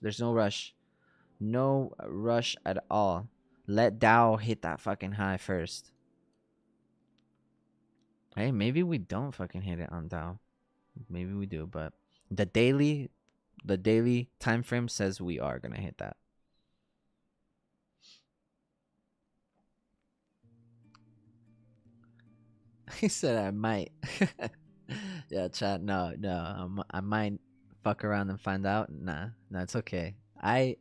No rush at all. Let Dow hit that fucking high first. Hey, maybe we don't fucking hit it on Dow. Maybe we do, but the daily time frame says we are gonna hit that. He said I might. Yeah, chat. No, I might fuck around and find out. Nah, it's okay. I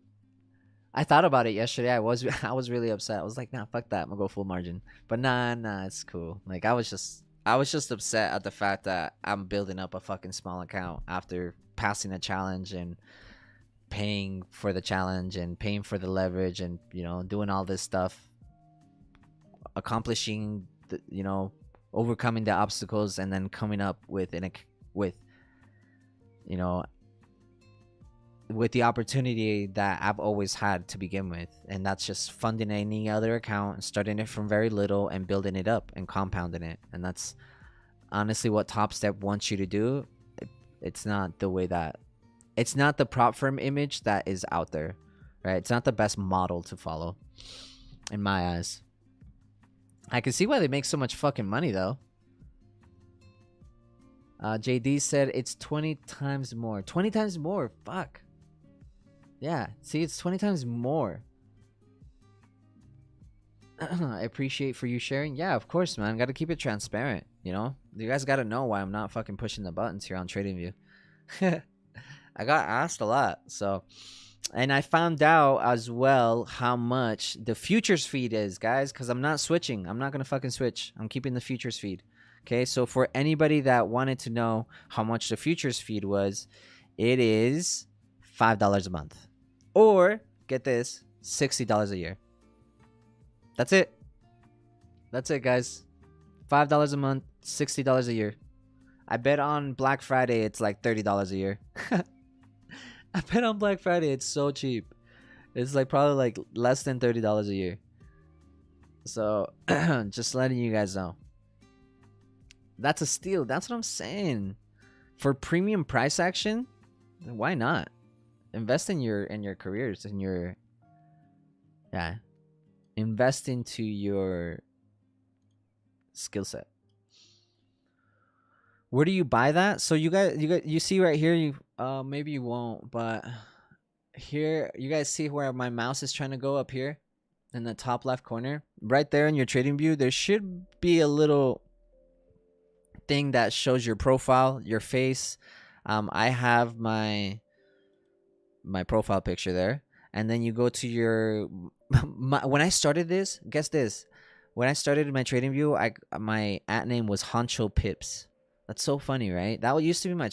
thought about it yesterday. I was really upset. I was like, nah, fuck that. I'm gonna go full margin. But nah, it's cool. Like I was just upset at the fact that I'm building up a fucking small account after passing a challenge and paying for the challenge and paying for the leverage and doing all this stuff, accomplishing overcoming the obstacles, and then coming up with the opportunity that I've always had to begin with, and that's just funding any other account and starting it from very little and building it up and compounding it. And that's honestly what Top Step wants you to do. It's not the prop firm image that is out there, right? It's not the best model to follow in my eyes. I can see why they make so much fucking money though. JD said it's 20 times more. 20 times more. Fuck. Yeah, see, it's 20 times more. I appreciate for you sharing. Yeah, of course, man. Got to keep it transparent, You guys got to know why I'm not fucking pushing the buttons here on TradingView. I got asked a lot, so... And I found out as well how much the futures feed is, guys, because I'm not switching. I'm not going to fucking switch. I'm keeping the futures feed. Okay, so for anybody that wanted to know how much the futures feed was, it is $5 a month. Or, get this, $60 a year. That's it. That's it, guys. $5 a month, $60 a year. I bet on Black Friday it's like $30 a year. I bet on Black Friday it's so cheap. It's like probably like less than $30 a year. So just letting you guys know. That's a steal. That's what I'm saying. For premium price action, why not? Invest in your careers, invest into your skill set. Where do you buy that? So you see right here, maybe you won't, but here you guys see where my mouse is trying to go up here in the top left corner, right there in your trading view. There should be a little thing that shows your profile, your face. I have my profile picture there, and then you go to your when I started this, guess this. When I started my trading view, my at name was Honcho Pips. That's so funny, right? That used to be my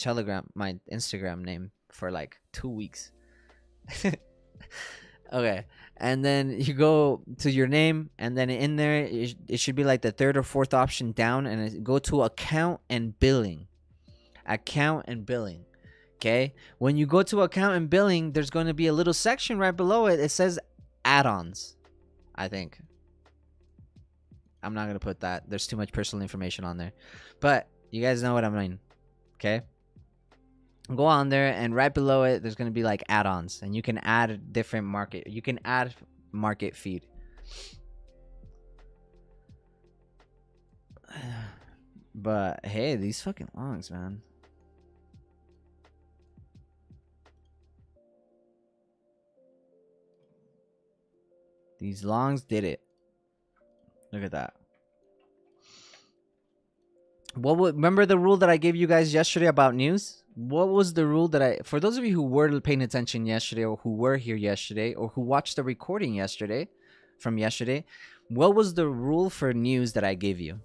my Instagram name for like 2 weeks. Okay. And then you go to your name, and then in there, it should be like the third or fourth option down, and go to account and billing. Account and billing. Okay. When you go to account and billing, there's going to be a little section right below it. It says add-ons, I think. I'm not going to put that. There's too much personal information on there. But you guys know what I mean. Okay. Go on there, and right below it there's going to be like add-ons, and you can add different market. You can add market feed. But hey, these fucking longs, man. These longs did it. Look at that. Remember the rule that I gave you guys yesterday about news? What was the rule that for those of you who were paying attention yesterday, or who were here yesterday, or who watched the recording yesterday, what was the rule for news that I gave you?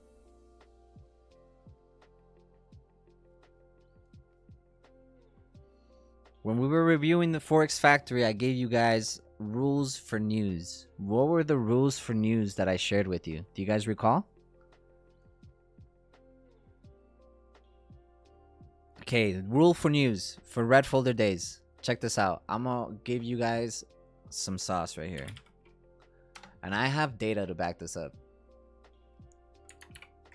When we were reviewing the Forex Factory, I gave you guys rules for news. What were the rules for news that I shared with you? Do you guys recall? Okay, rule for news for red folder days. Check this out. I'm gonna give you guys some sauce right here, and I have data to back this up.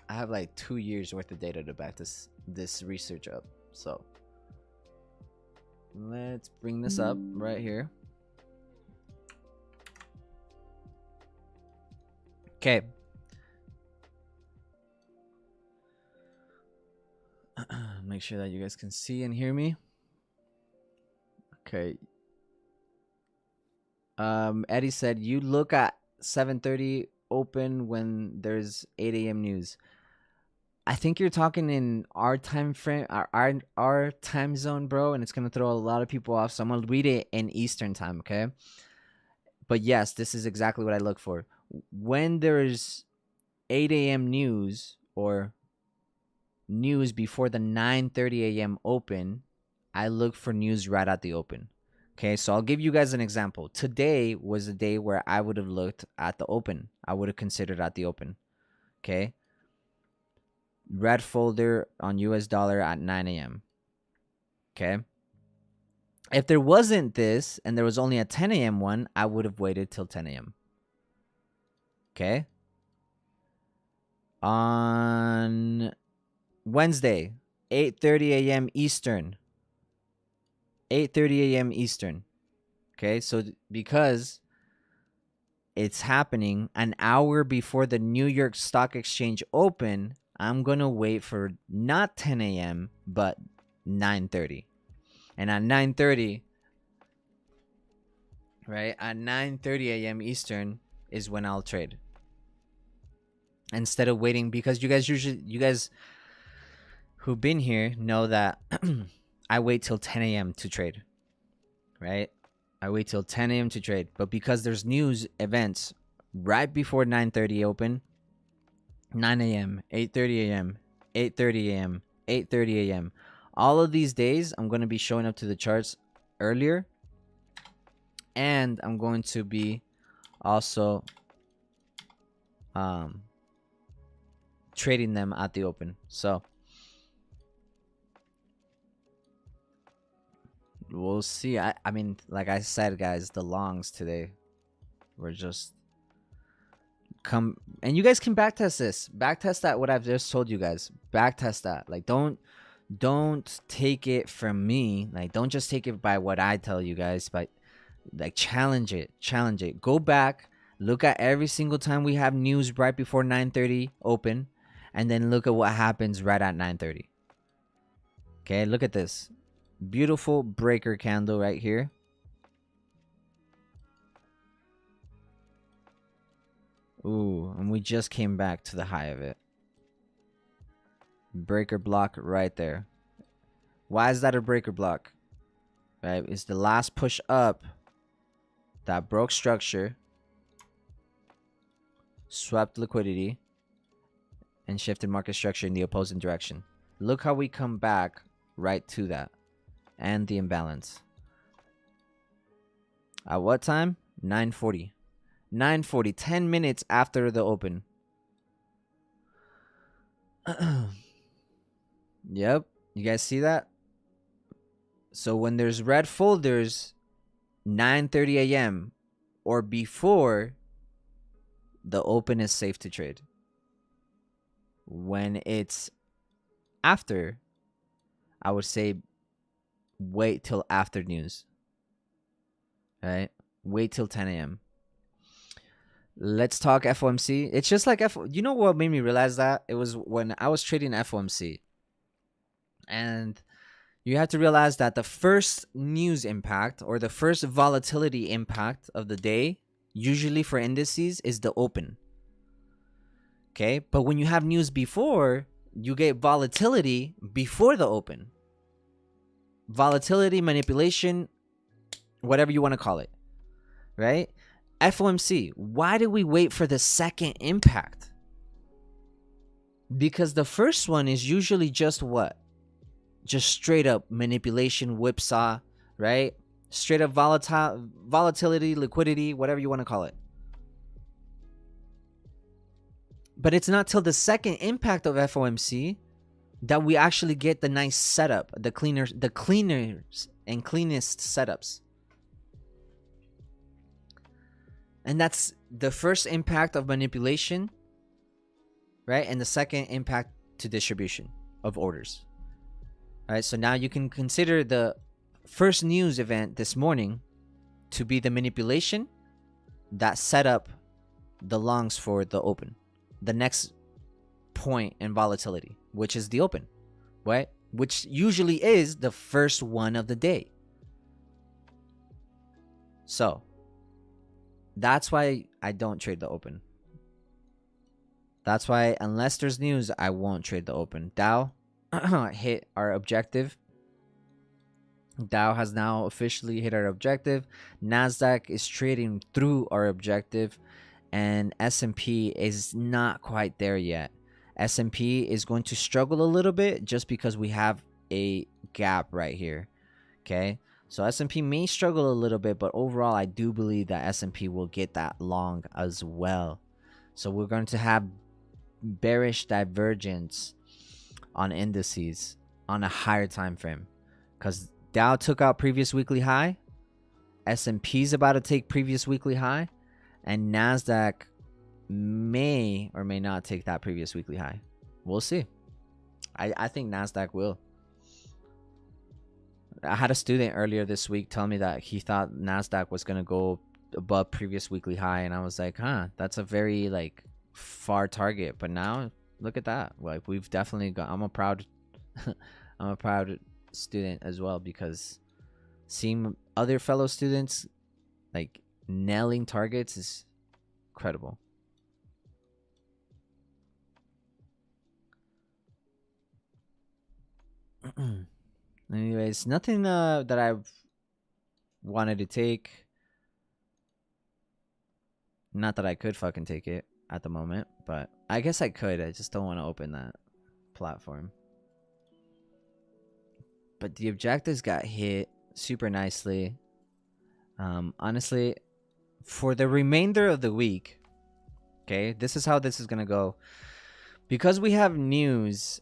I have like 2 years worth of data to back this research up. So let's bring this up right here. Okay. Make sure that you guys can see and hear me. Okay. Eddie said you look at 7:30 open when there's 8 a.m. news. I think you're talking in our time frame, our time zone, bro, and it's gonna throw a lot of people off. So I'm gonna read it in Eastern time, okay? But yes, this is exactly what I look for. When there's 8 a.m. news, or news before the 9:30 a.m. open, I look for news right at the open. Okay, so I'll give you guys an example. Today was a day where I would have looked at the open. I would have considered at the open. Okay. Red folder on US dollar at 9 a.m. Okay. If there wasn't this and there was only a 10 a.m. one, I would have waited till 10 a.m. Okay. On Wednesday, 8:30 a.m. Eastern. 8:30 a.m. Eastern. Okay, so because it's happening an hour before the New York Stock Exchange open, I'm going to wait for not 10 a.m., but 9:30. And at 9:30, right, at 9:30 a.m. Eastern is when I'll trade. Instead of waiting, because you guys who've been here know that I wait till 10 a.m. to trade, right? I wait till 10 a.m. to trade. But because there's news events right before 9:30 open, 9 a.m., 8:30 a.m., 8:30 a.m., 8:30 a.m. All of these days, I'm going to be showing up to the charts earlier. And I'm going to be also trading them at the open. So we'll see. I mean, like I said, guys, the longs today were just come, and you guys can backtest this. Backtest that what I've just told you guys. Backtest that. Like, don't take it from me. Like, don't just take it by what I tell you guys, but like challenge it. Go back, look at every single time we have news right before 9:30 open, and then look at what happens right at 9:30. Okay, look at this. Beautiful breaker candle right here. Ooh, and we just came back to the high of it. breaker block right there. Why is that a breaker block? Right? It's the last push up that broke structure, swept liquidity, and shifted market structure in the opposing direction. Look how we come back right to that and the imbalance. At what time? 9:40. 9:40, 10 minutes after the open. Yep, you guys see that? So when there's red folders 9:30 a.m. or before, the open is safe to trade. When it's after, I would say wait till after news. Right? Wait till 10 a.m. Let's talk FOMC. It's just like you know what made me realize that? It was when I was trading FOMC. And you have to realize that the first news impact or the first volatility impact of the day, usually for indices, is the open. Okay? But when you have news before, you get volatility before the open. Volatility, manipulation, whatever you want to call it. Right? FOMC, why do we wait for the second impact? Because the first one is usually just what? Just straight up manipulation, whipsaw, right? Straight up volatility, liquidity, whatever you want to call it. But it's not till the second impact of FOMC that we actually get the nice setup, the cleaners and cleanest setups. And that's the first impact of manipulation, right? And the second impact to distribution of orders. All right, so now you can consider the first news event this morning to be the manipulation that set up the longs for the open. The next point in volatility, which is the open, right? Which usually is the first one of the day. So that's why I don't trade the open. That's why unless there's news, I won't trade the open. Dow hit our objective. Dow has now officially hit our objective. Nasdaq is trading through our objective, and S&P is not quite there yet. S&P is going to struggle a little bit just because we have a gap right here. Okay, so S&P may struggle a little bit, but overall I do believe that S&P will get that long as well. So we're going to have bearish divergence on indices on a higher time frame, because Dow took out previous weekly high, S&P's about to take previous weekly high, and Nasdaq may or may not take that previous weekly high. We'll see. I think Nasdaq will. I had a student earlier this week tell me that he thought Nasdaq was going to go above previous weekly high, and I was like, that's a very like far target. But now look at that. Like, we've definitely got, I'm a proud student as well, because seeing other fellow students like nailing targets is incredible. Anyways, nothing that I've wanted to take. Not that I could fucking take it at the moment, but I guess I could. I just don't want to open that platform. But the objectives got hit super nicely. Honestly, for the remainder of the week, okay, this is how this is gonna go. Because we have news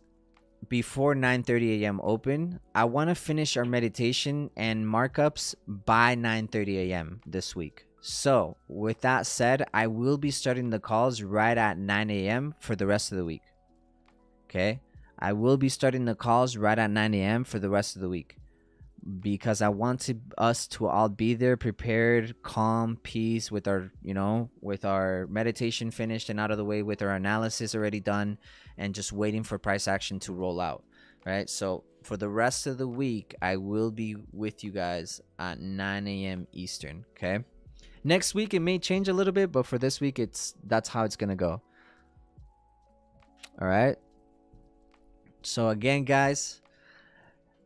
before 9:30 a.m. open, I want to finish our meditation and markups by 9:30 a.m. this week. So with that said, I will be starting the calls right at 9 a.m. for the rest of the week. Okay, I will be starting the calls right at 9 a.m. for the rest of the week, because I want us to all be there, prepared, calm, peace, with our, with our meditation finished and out of the way, with our analysis already done, and just waiting for price action to roll out, right? So for the rest of the week, I will be with you guys at 9 a.m. Eastern, okay? Next week, it may change a little bit, but for this week, that's how it's going to go. All right? So again, guys,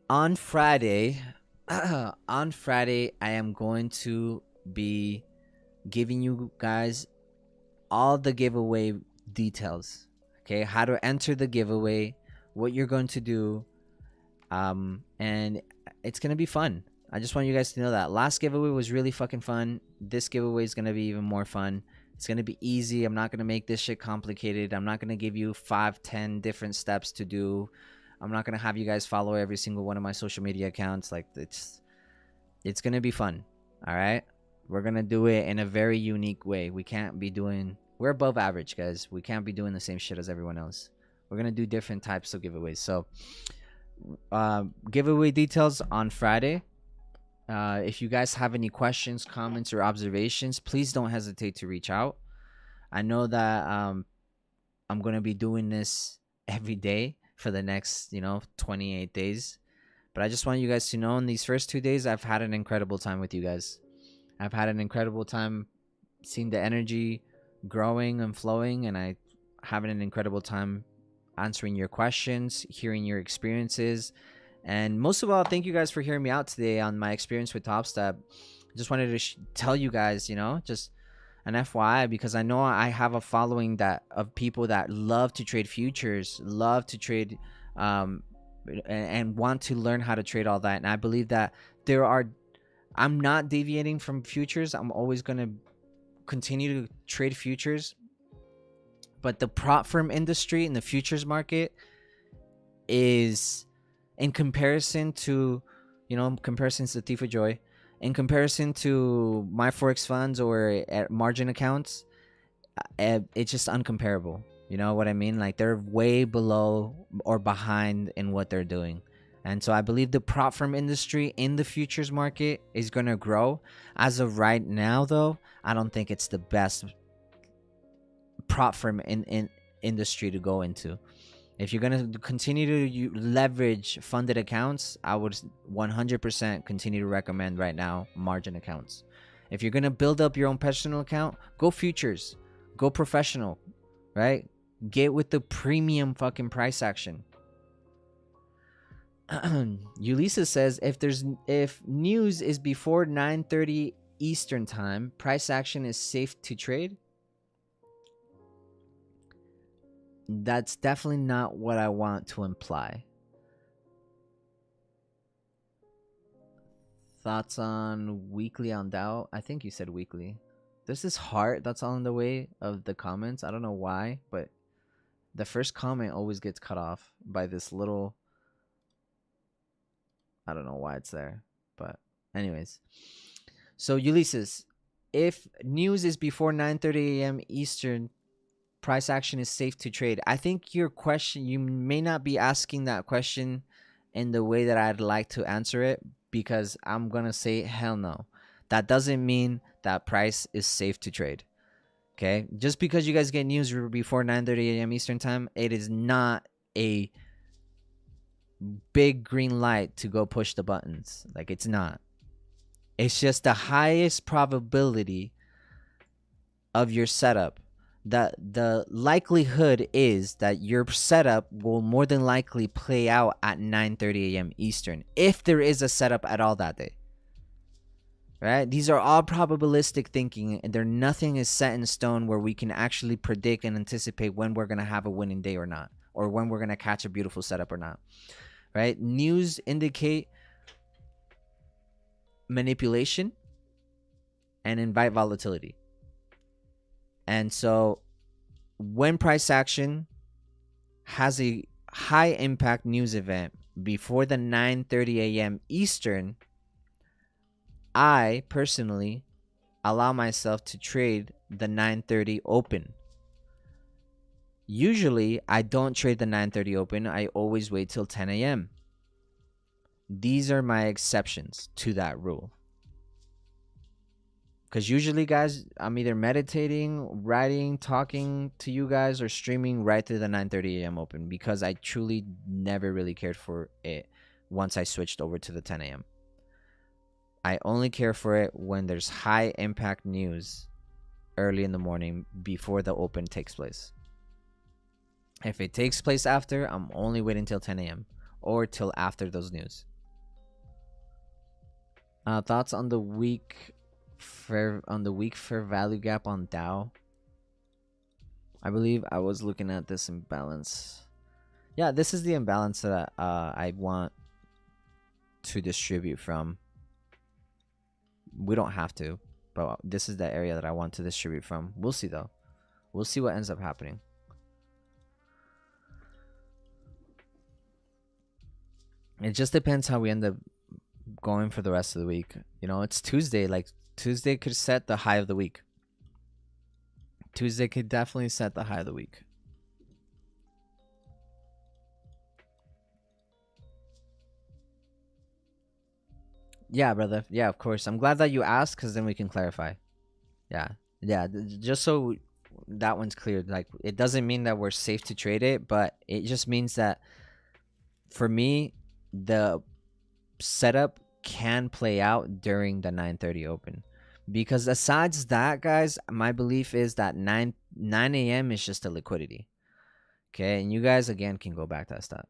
on Friday, on Friday, I am going to be giving you guys all the giveaway details. Okay, how to enter the giveaway, what you're going to do, and it's gonna be fun. I just want you guys to know that last giveaway was really fucking fun. This giveaway is gonna be even more fun. It's gonna be easy. I'm not gonna make this shit complicated. I'm not gonna give you 5-10 different steps to do. I'm not gonna have you guys follow every single one of my social media accounts. Like it's gonna be fun. All right, we're gonna do it in a very unique way. We can't be doing. We're above average, guys. We can't be doing the same shit as everyone else. We're gonna do different types of giveaways. So, giveaway details on Friday. If you guys have any questions, comments, or observations, please don't hesitate to reach out. I know that I'm gonna be doing this every day for the next 28 days. But I just want you guys to know in these first 2 days, I've had an incredible time with you guys. I've had an incredible time seeing the energy growing and flowing, and I having an incredible time answering your questions, hearing your experiences, and most of all, thank you guys for hearing me out today on my experience with Top Step. Just wanted to tell you guys, just an FYI, because I know I have a following of people that love to trade futures, love to trade, and want to learn how to trade all that. And I believe that I'm not deviating from futures. I'm always going to continue to trade futures, but the prop firm industry in the futures market is, in comparison to comparisons to Thief of Joy, in comparison to my Forex funds or margin accounts, it's just uncomparable. You know what I mean? Like, they're way below or behind in what they're doing. And so I believe the prop firm industry in the futures market is going to grow. As of right now, though, I don't think it's the best prop firm in industry to go into. If you're going to continue to leverage funded accounts, I would 100% continue to recommend right now margin accounts. If you're going to build up your own personal account, go futures, go professional, right? Get with the premium fucking price action. Ulysses says, if news is before 9:30 Eastern time, price action is safe to trade. That's definitely not what I want to imply. Thoughts on weekly on Dow? I think you said weekly. There's this heart that's on the way of the comments. I don't know why, but the first comment always gets cut off by this little... I don't know why it's there, but anyways. So Ulysses, if news is before 9:30 a.m. Eastern, price action is safe to trade. I think your question, you may not be asking that question in the way that I'd like to answer it, because I'm going to say hell no. That doesn't mean that price is safe to trade. Okay? Just because you guys get news before 9:30 a.m. Eastern time, it is not a big green light to go push the buttons. Like, it's not. It's just the highest probability of your setup. That the likelihood is that your setup will more than likely play out at 9:30 a.m. Eastern, if there is a setup at all that day. Right? These are all probabilistic thinking, and nothing is set in stone where we can actually predict and anticipate when we're going to have a winning day or not, or when we're going to catch a beautiful setup or not. Right? News indicate manipulation and invite volatility. And so when price action has a high impact news event before the 9:30 a.m. Eastern, I personally allow myself to trade the 9:30 open. Usually, I don't trade the 9:30 open. I always wait till 10 a.m. These are my exceptions to that rule. Because usually, guys, I'm either meditating, writing, talking to you guys, or streaming right through the 9:30 a.m. open, because I truly never really cared for it once I switched over to the 10 a.m. I only care for it when there's high impact news early in the morning before the open takes place. If it takes place after, I'm only waiting till 10 a.m. or till after those news. Thoughts on the week fair value gap on Dow. I believe I was looking at this imbalance. Yeah, this is the imbalance that I want to distribute from. We don't have to, but this is the area that I want to distribute from. We'll see though. We'll see what ends up happening. It just depends how we end up going for the rest of the week. You know, it's Tuesday. Like, Tuesday could set the high of the week. Tuesday could definitely set the high of the week. Yeah, brother. Yeah, of course. I'm glad that you asked, because then we can clarify. Yeah. Yeah. Just so that one's clear. Like, it doesn't mean that we're safe to trade it, but it just means that for me, the setup can play out during the 9:30 open. Because aside that, guys, my belief is that 9 a.m. is just a liquidity. Okay, and you guys again can go back test that.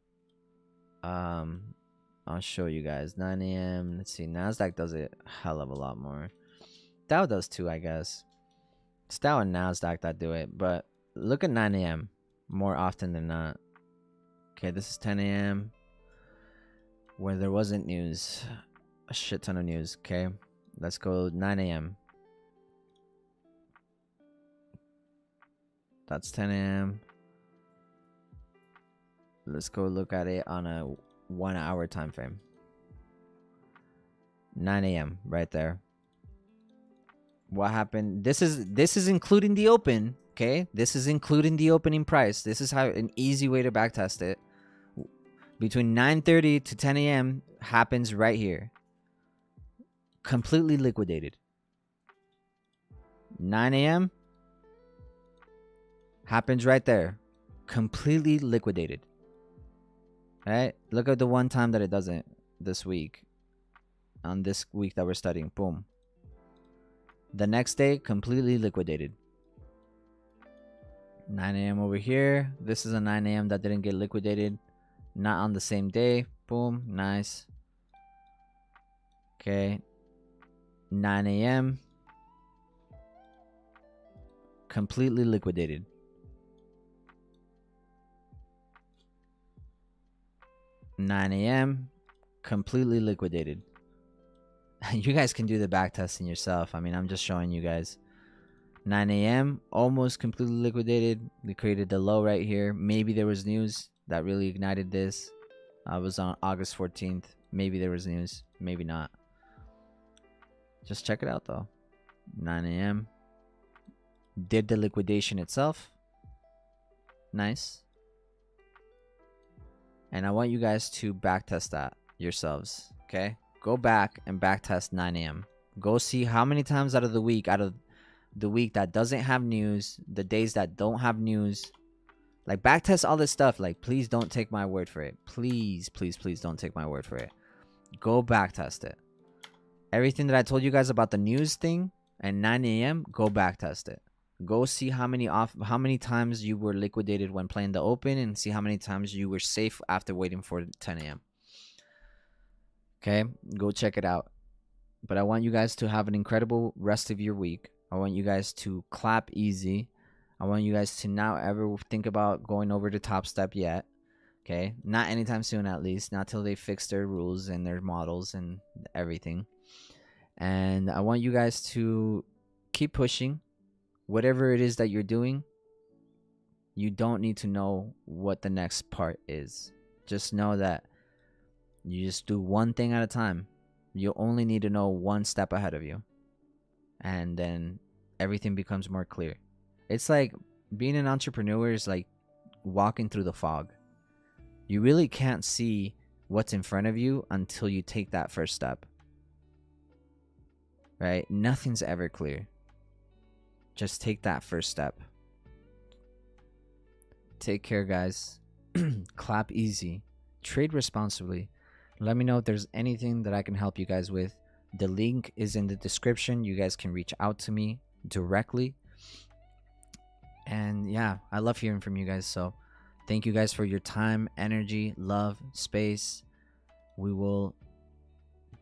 I'll show you guys 9 a.m. Let's see, Nasdaq does it a hell of a lot more. Dow does too, I guess. It's Dow and Nasdaq that do it, but look at 9 a.m. more often than not. Okay, this is 10 a.m. where there wasn't news, a shit ton of news. Okay, let's go 9 a.m. That's 10 a.m. Let's go look at it on a 1 hour time frame. 9 a.m. right there. What happened? This is including the open. Okay, this is including the opening price. This is how an easy way to backtest it. Between 9:30 to 10 a.m. happens right here. Completely liquidated. 9 a.m. happens right there. Completely liquidated. All right? Look at the one time that it doesn't this week. On this week that we're studying. Boom. The next day, completely liquidated. 9 a.m. over here. This is a 9 a.m. that didn't get liquidated. Not on the same day. Boom. Nice. Okay. 9 a.m. completely liquidated. $9 a.m. completely liquidated. You guys can do the back testing yourself. I mean, I'm just showing you guys. 9 a.m. almost completely liquidated. We created the low right here. Maybe there was news that really ignited this. I was on August 14th. Maybe there was news. Maybe not. Just check it out though. 9 a.m. did the liquidation itself. Nice. And I want you guys to backtest that yourselves. Okay? Go back and backtest 9 a.m. Go see how many times out of the week that doesn't have news, the days that don't have news. Like, backtest all this stuff. Like, please don't take my word for it. Please, please, please don't take my word for it. Go backtest it. Everything that I told you guys about the news thing at 9 a.m., go backtest it. Go see how many times you were liquidated when playing the open, and see how many times you were safe after waiting for 10 a.m. Okay, go check it out. But I want you guys to have an incredible rest of your week. I want you guys to clap easy. I want you guys to not ever think about going over the top step yet. Okay, not anytime soon, at least. Not till they fix their rules and their models and everything. And I want you guys to keep pushing. Whatever it is that you're doing, you don't need to know what the next part is. Just know that you just do one thing at a time. You only need to know one step ahead of you. And then everything becomes more clear. It's like being an entrepreneur is like walking through the fog. You really can't see what's in front of you until you take that first step. Right? Nothing's ever clear. Just take that first step. Take care, guys. Clap easy. Trade responsibly. Let me know if there's anything that I can help you guys with. The link is in the description. You guys can reach out to me directly. And yeah, I love hearing from you guys. So Thank you guys for your time, energy, love, space. We will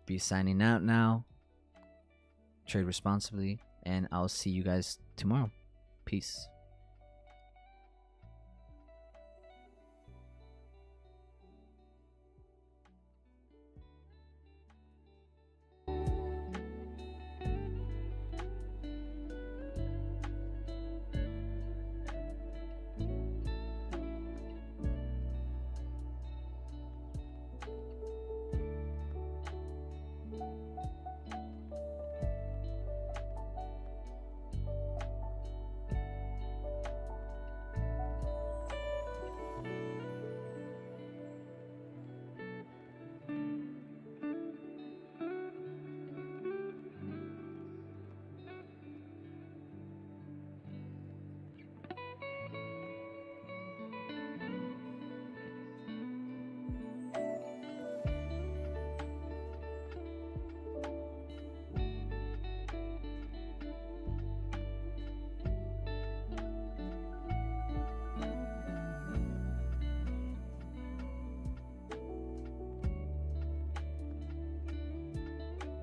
be signing out now. Trade responsibly, and I'll see you guys tomorrow. Peace.